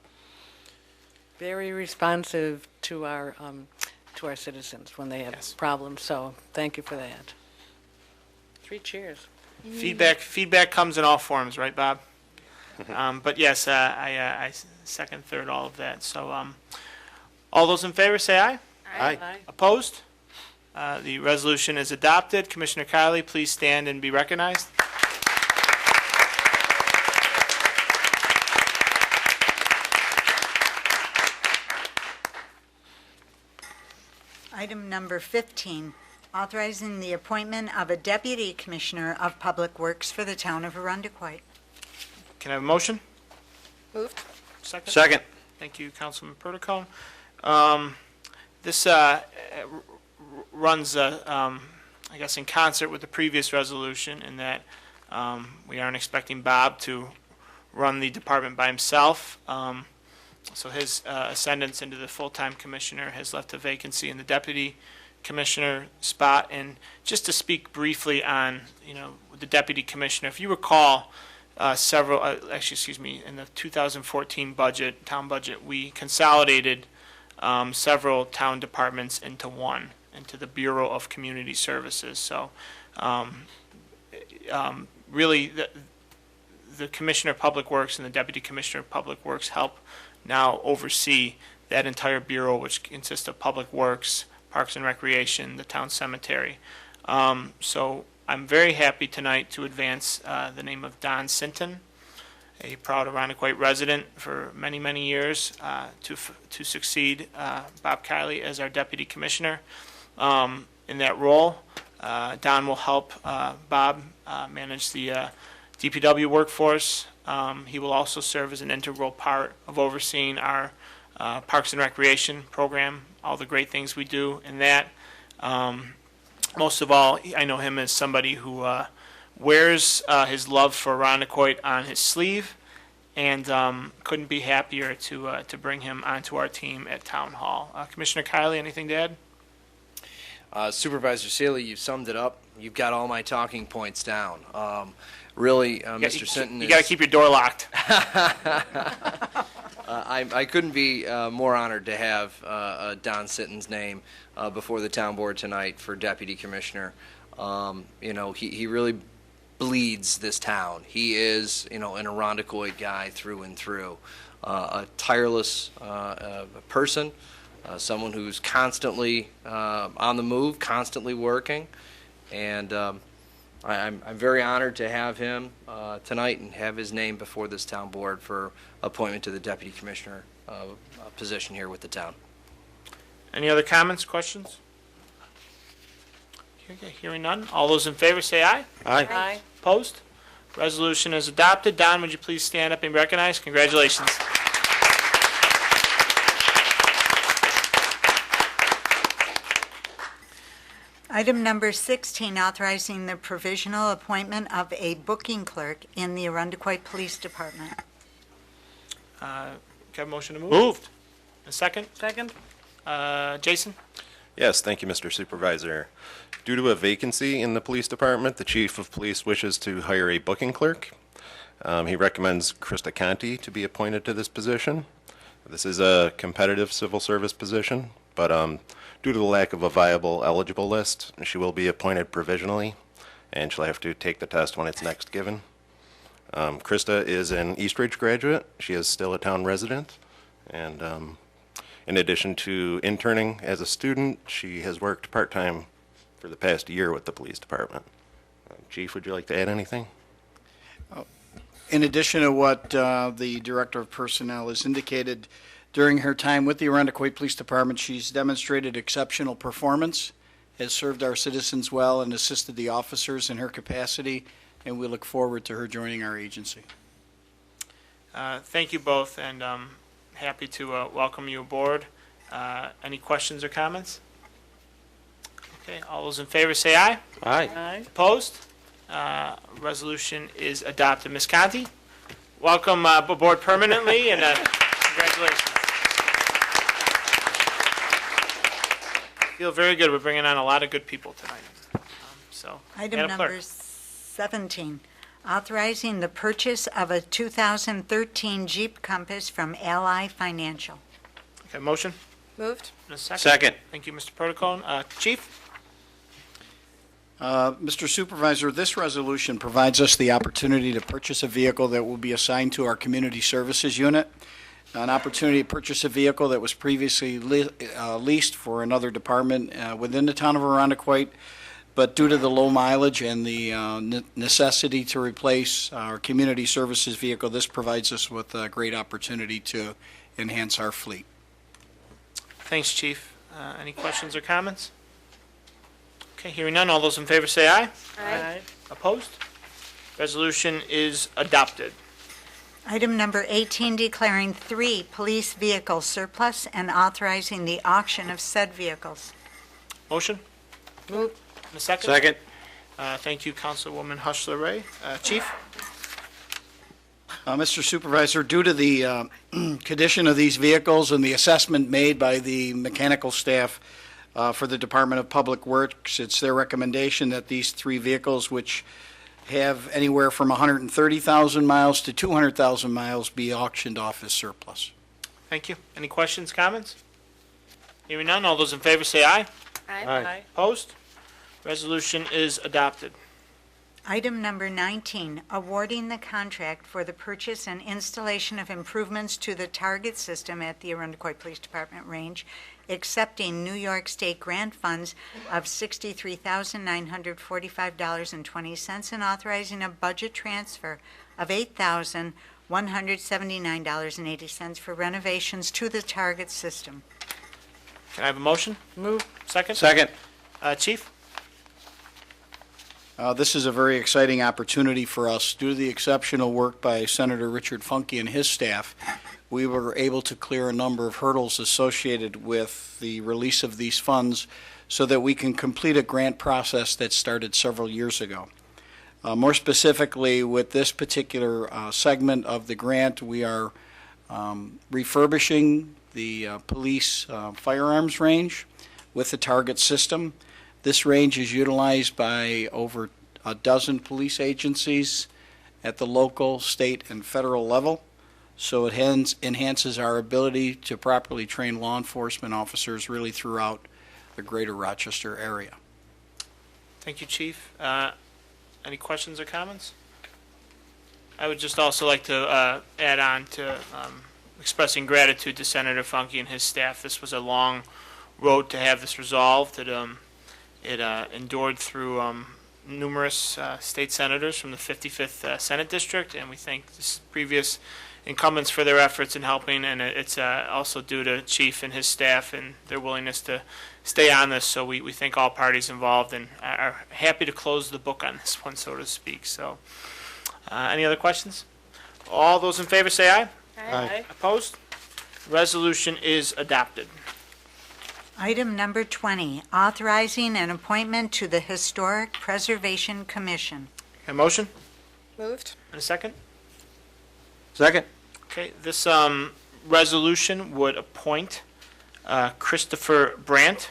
Very responsive to our citizens when they have problems, so thank you for that. 3 cheers. Feedback comes in all forms, right, Bob? But yes, I second, third, all of that. So all those in favor say aye. Aye. Opposed? The resolution is adopted. Commissioner Kiley, please stand and be recognized. Item number 15, authorizing the appointment of a Deputy Commissioner of Public Works for the town of Arundequoit. Can I have a motion? Moved. Second? Second. Thank you, Councilman Perticone. This runs, I guess, in concert with the previous resolution in that we aren't expecting Bob to run the department by himself. So his ascendance into the full-time commissioner has left a vacancy in the deputy commissioner spot. And just to speak briefly on, the deputy commissioner, if you recall, in the 2014 budget, town budget, we consolidated several town departments into one, into the Bureau of Community Services. So really, the Commissioner of Public Works and the Deputy Commissioner of Public Works help now oversee that entire bureau, which consists of Public Works, Parks and Recreation, the town cemetery. So I'm very happy tonight to advance the name of Don Sinton, a proud Arundequoit resident for many, many years, to succeed Bob Kiley as our Deputy Commissioner. In that role, Don will help Bob manage the DPW workforce. He will also serve as an integral part of overseeing our Parks and Recreation program, all the great things we do in that. Most of all, I know him as somebody who wears his love for Arundequoit on his sleeve, and couldn't be happier to bring him onto our team at Town Hall. Commissioner Kiley, anything to add? Supervisor Seeley, you've summed it up. You've got all my talking points down. Really, Mr. Sinton You got to keep your door locked. I couldn't be more honored to have Don Sinton's name before the town board tonight for deputy commissioner. He really bleeds this town. He is, an Arundequoit guy through and through. A tireless person, someone who's constantly on the move, constantly working, and I'm very honored to have him tonight and have his name before this town board for appointment to the deputy commissioner position here with the town. Any other comments, questions? Okay, hearing none. All those in favor say aye. Aye. Aye. Opposed? Resolution is adopted. Don, would you please stand up and be recognized? Congratulations. Item number 16, authorizing the provisional appointment of a booking clerk in the Arundequoit Police Department. Can I have a motion to move? Moved. A second? Second? Jason? Yes, thank you, Mr. Supervisor. Due to a vacancy in the police department, the chief of police wishes to hire a booking clerk. He recommends Krista Conti to be appointed to this position. This is a competitive civil service position, but due to the lack of a viable eligible list, she will be appointed provisionally, and she'll have to take the test when it's next given. Krista is an Eastridge graduate. She is still a town resident, and in addition to interning as a student, she has worked part-time for the past year with the police department. Chief, would you like to add anything? In addition to what the Director of Personnel has indicated, during her time with the Arundequoit Police Department, she's demonstrated exceptional performance, has served our citizens well, and assisted the officers in her capacity, and we look forward to her joining our agency. Thank you both, and happy to welcome you aboard. Any questions or comments? Okay, all those in favor say aye. Aye. Aye. Opposed? Resolution is adopted. Ms. Conti, welcome aboard permanently, and congratulations. Feel very good. We're bringing on a lot of good people tonight. Item Madam Clerk. number 17, authorizing the purchase of a 2013 Jeep Compass from Ally Financial. Okay, motion? Moved. And a second? Second. Thank you, Mr. Protocol. Chief? Mr. Supervisor, this resolution provides us the opportunity to purchase a vehicle that will be assigned to our Community Services Unit, an opportunity to purchase a vehicle that was previously leased for another department within the town of Arundequoit, but due to the low mileage and the necessity to replace our Community Services vehicle, this provides us with a great opportunity to enhance our fleet. Thanks, Chief. Any questions or comments? Okay, hearing none, all those in favor say aye. Aye. Opposed? Resolution is adopted. Item number 18, declaring 3 police vehicles surplus and authorizing the auction of said vehicles. Motion? Moved. And a second? Second. Thank you, Councilwoman Hushler Ray. Chief? Mr. Supervisor, due to the condition of these vehicles and the assessment made by the mechanical staff for the Department of Public Works, it's their recommendation that these 3 vehicles, which have anywhere from 130,000 miles to 200,000 miles, be auctioned off as surplus. Thank you. Any questions, comments? Hearing none, all those in favor say aye. Aye. Opposed? Resolution is adopted. Item number 19, awarding the contract for the purchase and installation of improvements to the target system at the Arundequoit Police Department range, accepting New York State grant funds of $63,945.20 and authorizing a budget transfer of $8,179.80 for renovations to the target system. Can I have a motion? Move. Second? Second. Chief? This is a very exciting opportunity for us. Due to the exceptional work by Senator Richard Funke and his staff, we were able to clear a number of hurdles associated with the release of these funds so that we can complete a grant process that started several years ago. More specifically, with this particular segment of the grant, we are refurbishing the police firearms range with the target system. This range is utilized by over a dozen police agencies at the local, state, and federal level, so it enhances our ability to properly train law enforcement officers really throughout the greater Rochester area. Thank you, Chief. Any questions or comments? I would just also like to add on to expressing gratitude to Senator Funke and his staff. This was a long road to have this resolved. It endured through numerous state senators from the 55th Senate District, and we thank the previous incumbents for their efforts in helping, and it's also due to Chief and his staff and their willingness to stay on this, so we thank all parties involved and are happy to close the book on this one, so to speak. So, any other questions? All those in favor say aye. Aye. Opposed? Resolution is adopted. Item number 20, authorizing an appointment to the Historic Preservation Commission. A motion? Moved. And a second? Second. Okay, this resolution would appoint Christopher Brandt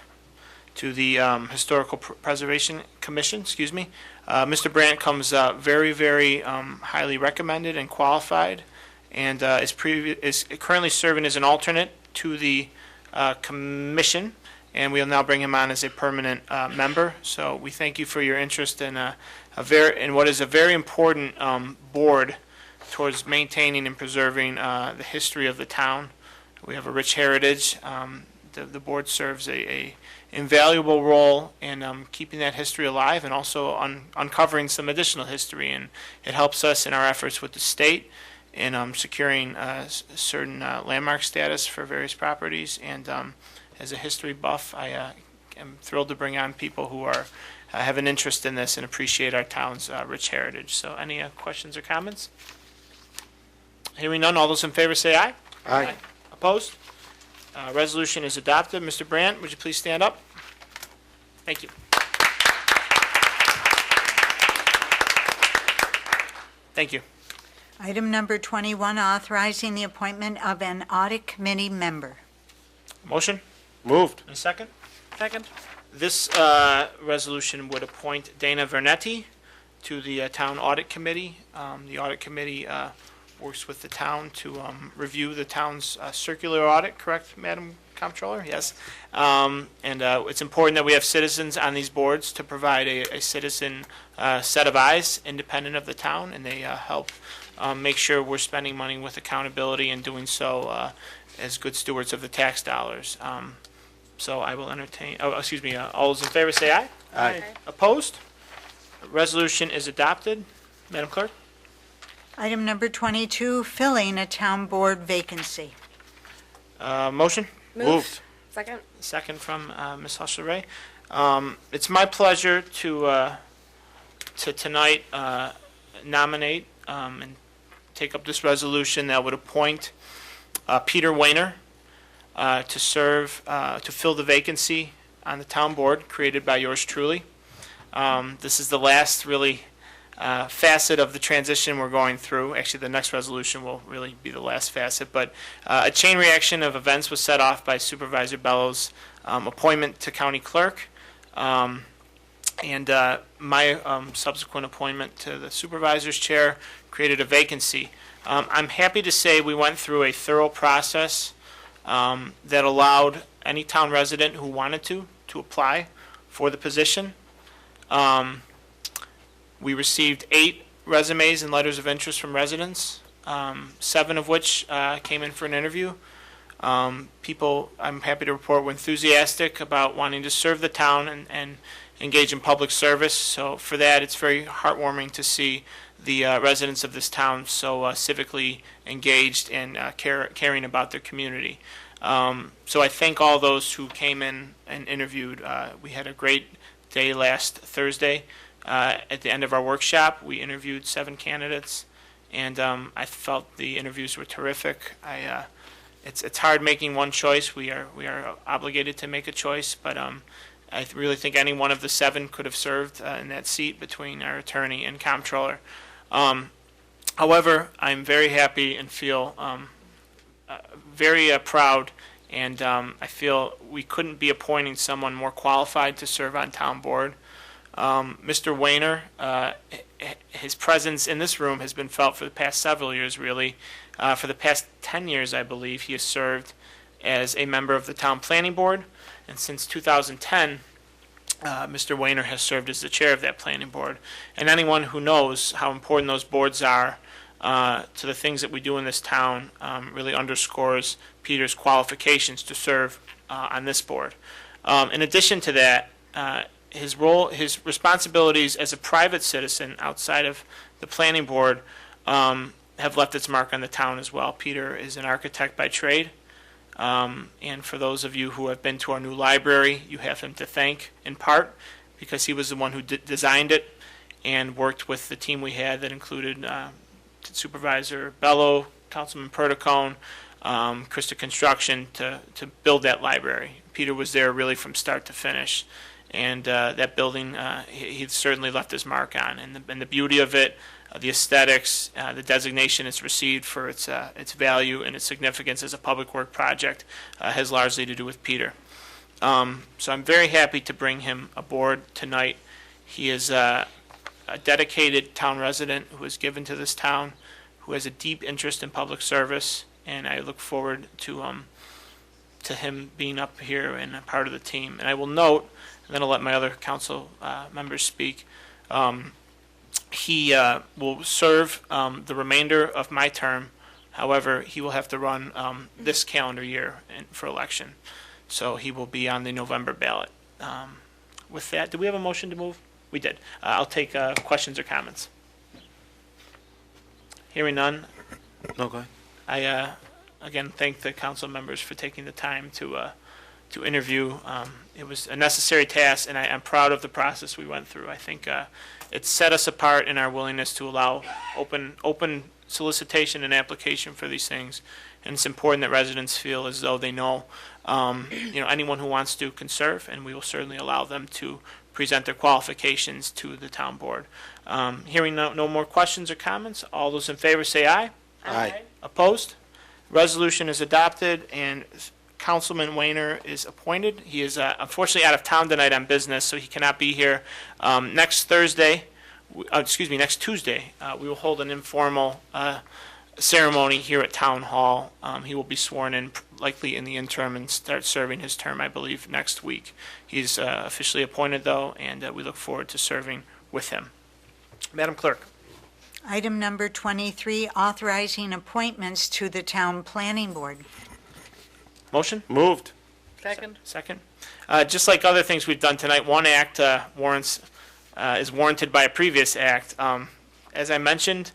to the Historical Preservation Commission, Mr. Brandt comes very, very highly recommended and qualified, and is currently serving as an alternate to the commission, and we'll now bring him on as a permanent member. So we thank you for your interest in what is a very important board towards maintaining and preserving the history of the town. We have a rich heritage. The board serves a invaluable role in keeping that history alive and also uncovering some additional history, and it helps us in our efforts with the state in securing certain landmark status for various properties. And as a history buff, I am thrilled to bring on people who have an interest in this and appreciate our town's rich heritage. So any questions or comments? Hearing none, all those in favor say aye. Aye. Opposed? Resolution is adopted. Mr. Brandt, would you please stand up? Thank you. Thank you. Item number 21, authorizing the appointment of an audit committee member. Motion? Moved. A second? Second? This resolution would appoint Dana Vernetti to the Town Audit Committee. The Audit Committee works with the town to review the town's circular audit, correct, Madam Comptroller? Yes. And it's important that we have citizens on these boards to provide a citizen set of eyes, independent of the town, and they help make sure we're spending money with accountability and doing so as good stewards of the tax dollars. So I will entertain, all those in favor say aye. Aye. Opposed? Resolution is adopted. Madam Clerk? Item number 22, filling a town board vacancy. Motion? Moved. Second. Second from Ms. Hustle-Ray. It's my pleasure to tonight nominate and take up this resolution that would appoint Peter Wayner to serve, to fill the vacancy on the town board created by yours truly. This is the last really facet of the transition we're going through. Actually, the next resolution will really be the last facet, but a chain reaction of events was set off by Supervisor Bellows' appointment to county clerk, and my subsequent appointment to the supervisor's chair created a vacancy. I'm happy to say we went through a thorough process that allowed any town resident who wanted to apply for the position. We received 8 resumes and letters of interest from residents, 7 of which came in for an interview. People, I'm happy to report, were enthusiastic about wanting to serve the town and engage in public service. So for that, it's very heartwarming to see the residents of this town so civically engaged and caring about their community. So I thank all those who came in and interviewed. We had a great day last Thursday. At the end of our workshop, we interviewed 7 candidates, and I felt the interviews were terrific. It's hard making one choice. We are obligated to make a choice, but I really think any one of the 7 could have served in that seat between our attorney and comptroller. However, I'm very happy and feel very proud, and I feel we couldn't be appointing someone more qualified to serve on town board. Mr. Wayner, his presence in this room has been felt for the past several years, really. For the past 10 years, I believe, he has served as a member of the Town Planning Board, and since 2010, Mr. Wayner has served as the chair of that planning board. And anyone who knows how important those boards are to the things that we do in this town really underscores Peter's qualifications to serve on this board. In addition to that, his responsibilities as a private citizen outside of the planning board have left its mark on the town as well. Peter is an architect by trade, and for those of you who have been to our new library, you have him to thank in part because he was the one who designed it and worked with the team we had that included Supervisor Bello, Councilman Perticone, Krista Construction to build that library. Peter was there really from start to finish. And that building, he certainly left his mark on. And the beauty of it, the aesthetics, the designation it's received for its value and its significance as a public work project has largely to do with Peter. So I'm very happy to bring him aboard tonight. He is a dedicated town resident who is given to this town, who has a deep interest in public service, and I look forward to him being up here and a part of the team. And I will note, and then I'll let my other council members speak. He will serve the remainder of my term. However, he will have to run this calendar year for election. So he will be on the November ballot. With that, do we have a motion to move? We did. I'll take questions or comments. Hearing none. No, go ahead. I again thank the council members for taking the time to interview. It was a necessary task, and I'm proud of the process we went through. I think it set us apart in our willingness to allow open solicitation and application for these things. And it's important that residents feel as though they know, anyone who wants to can serve, and we will certainly allow them to present their qualifications to the town board. Hearing no more questions or comments, all those in favor say aye. Aye. Opposed? Resolution is adopted, and Councilman Weiner is appointed. He is unfortunately out of town tonight on business, so he cannot be here. Next Tuesday, we will hold an informal ceremony here at Town Hall. He will be sworn in likely in the interim and start serving his term, I believe, next week. He's officially appointed, though, and we look forward to serving with him. Madam Clerk. Item number 23, authorizing appointments to the Town Planning Board. Motion? Moved. Second? Second. Just like other things we've done tonight, one act is warranted by a previous act. As I mentioned,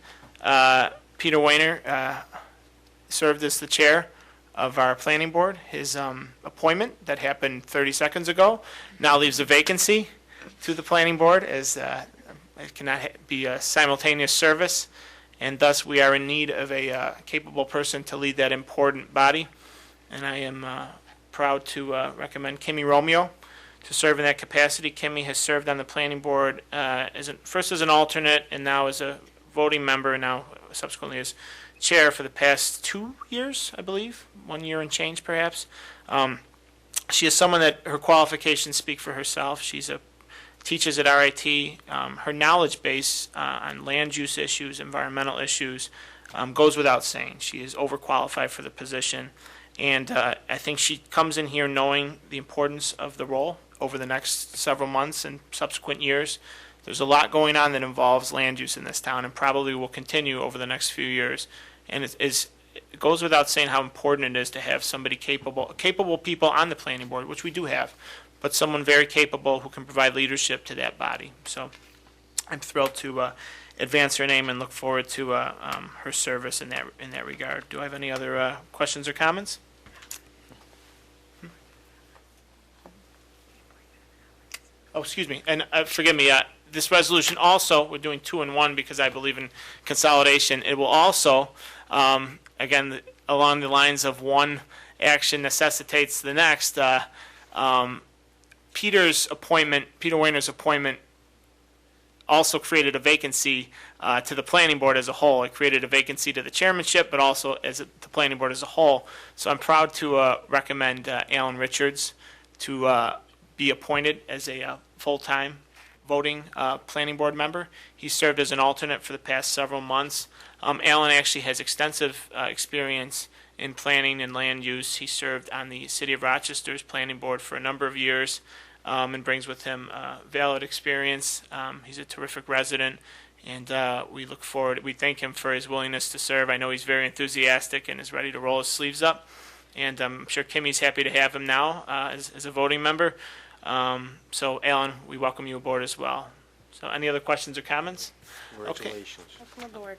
Peter Weiner served as the chair of our planning board. His appointment that happened 30 seconds ago now leaves a vacancy to the planning board, as it cannot be a simultaneous service, and thus we are in need of a capable person to lead that important body. And I am proud to recommend Kimmy Romeo to serve in that capacity. Kimmy has served on the planning board first as an alternate and now as a voting member, and now subsequently as chair for the past 2 years, I believe, 1 year and change perhaps. She is someone that her qualifications speak for herself. She's teaches at RIT. Her knowledge base on land use issues, environmental issues, goes without saying. She is overqualified for the position. And I think she comes in here knowing the importance of the role over the next several months and subsequent years. There's a lot going on that involves land use in this town and probably will continue over the next few years. And it goes without saying how important it is to have somebody capable people on the planning board, which we do have, but someone very capable who can provide leadership to that body. So I'm thrilled to advance her name and look forward to her service in that regard. Do I have any other questions or comments? Oh, excuse me, and forgive me, this resolution also, we're doing 2 in 1 because I believe in consolidation. It will also, again, along the lines of one action necessitates the next, Peter Weiner's appointment also created a vacancy to the planning board as a whole. It created a vacancy to the chairmanship, but also as the planning board as a whole. So I'm proud to recommend Alan Richards to be appointed as a full-time voting planning board member. He served as an alternate for the past several months. Alan actually has extensive experience in planning and land use. He served on the City of Rochester's planning board for a number of years and brings with him valid experience. He's a terrific resident, and we thank him for his willingness to serve. I know he's very enthusiastic and is ready to roll his sleeves up, and I'm sure Kimmy's happy to have him now as a voting member. So, Alan, we welcome you aboard as well. So, any other questions or comments? Congratulations. Welcome aboard.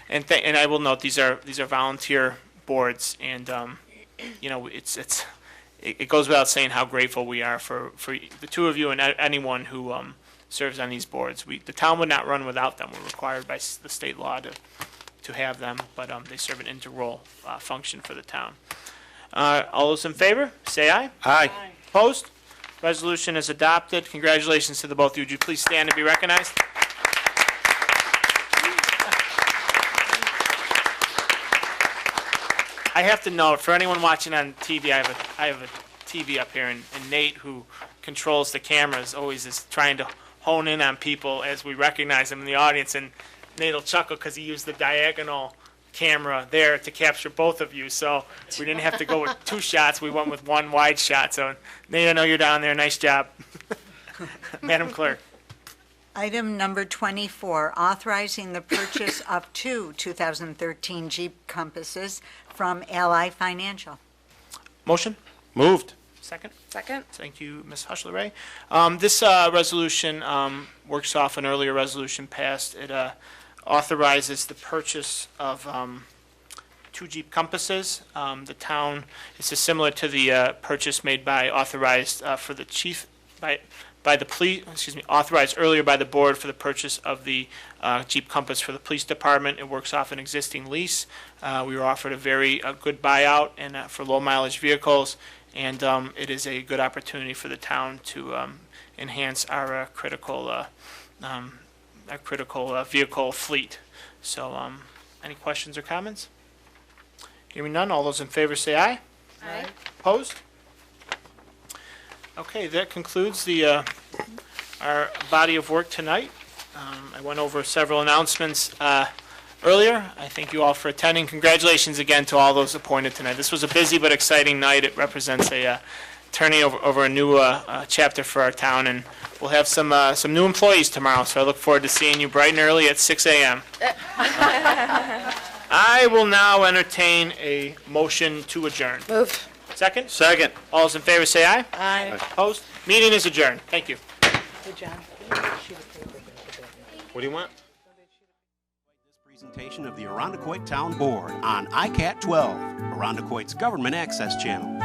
And I will note these are volunteer boards, and it goes without saying how grateful we are for the two of you and anyone who serves on these boards. The town would not run without them. We're required by the state law to have them, but they serve an integral function for the town. All those in favor, say aye. Aye. Opposed? Resolution is adopted. Congratulations to the both of you. Would you please stand and be recognized? I have to note, for anyone watching on TV, I have a TV up here, and Nate, who controls the cameras, always is trying to hone in on people as we recognize them in the audience, and Nate will chuckle because he used the diagonal camera there to capture both of you, so we didn't have to go with 2 shots. We went with 1 wide shot. So, Nate, I know you're down there. Nice job. Madam Clerk. Item number 24, authorizing the purchase of 2 2013 Jeep Compasses from Ally Financial. Motion? Moved. Second? Second. Thank you, Ms. Hushler-Ray. This resolution works off an earlier resolution passed. It authorizes the purchase of 2 Jeep Compasses. The town, this is similar to the purchase made authorized earlier by the board for the purchase of the Jeep Compass for the police department. It works off an existing lease. We were offered a very good buyout and for low mileage vehicles, and it is a good opportunity for the town to enhance our critical vehicle fleet. So, any questions or comments? Hearing none, all those in favor say aye. Aye. Opposed? Okay, that concludes our body of work tonight. I went over several announcements earlier. I thank you all for attending. Congratulations again to all those appointed tonight. This was a busy but exciting night. It represents a turning over a new chapter for our town, and we'll have some new employees tomorrow, so I look forward to seeing you bright and early at 6 a.m. I will now entertain a motion to adjourn. Move. Second? Second. All those in favor say aye. Aye. Opposed? Meeting is adjourned. Thank you. Hey, John. What do you want? Presentation of the Irondequoit Town Board on ICAT 12, Irondequoit's government access channel.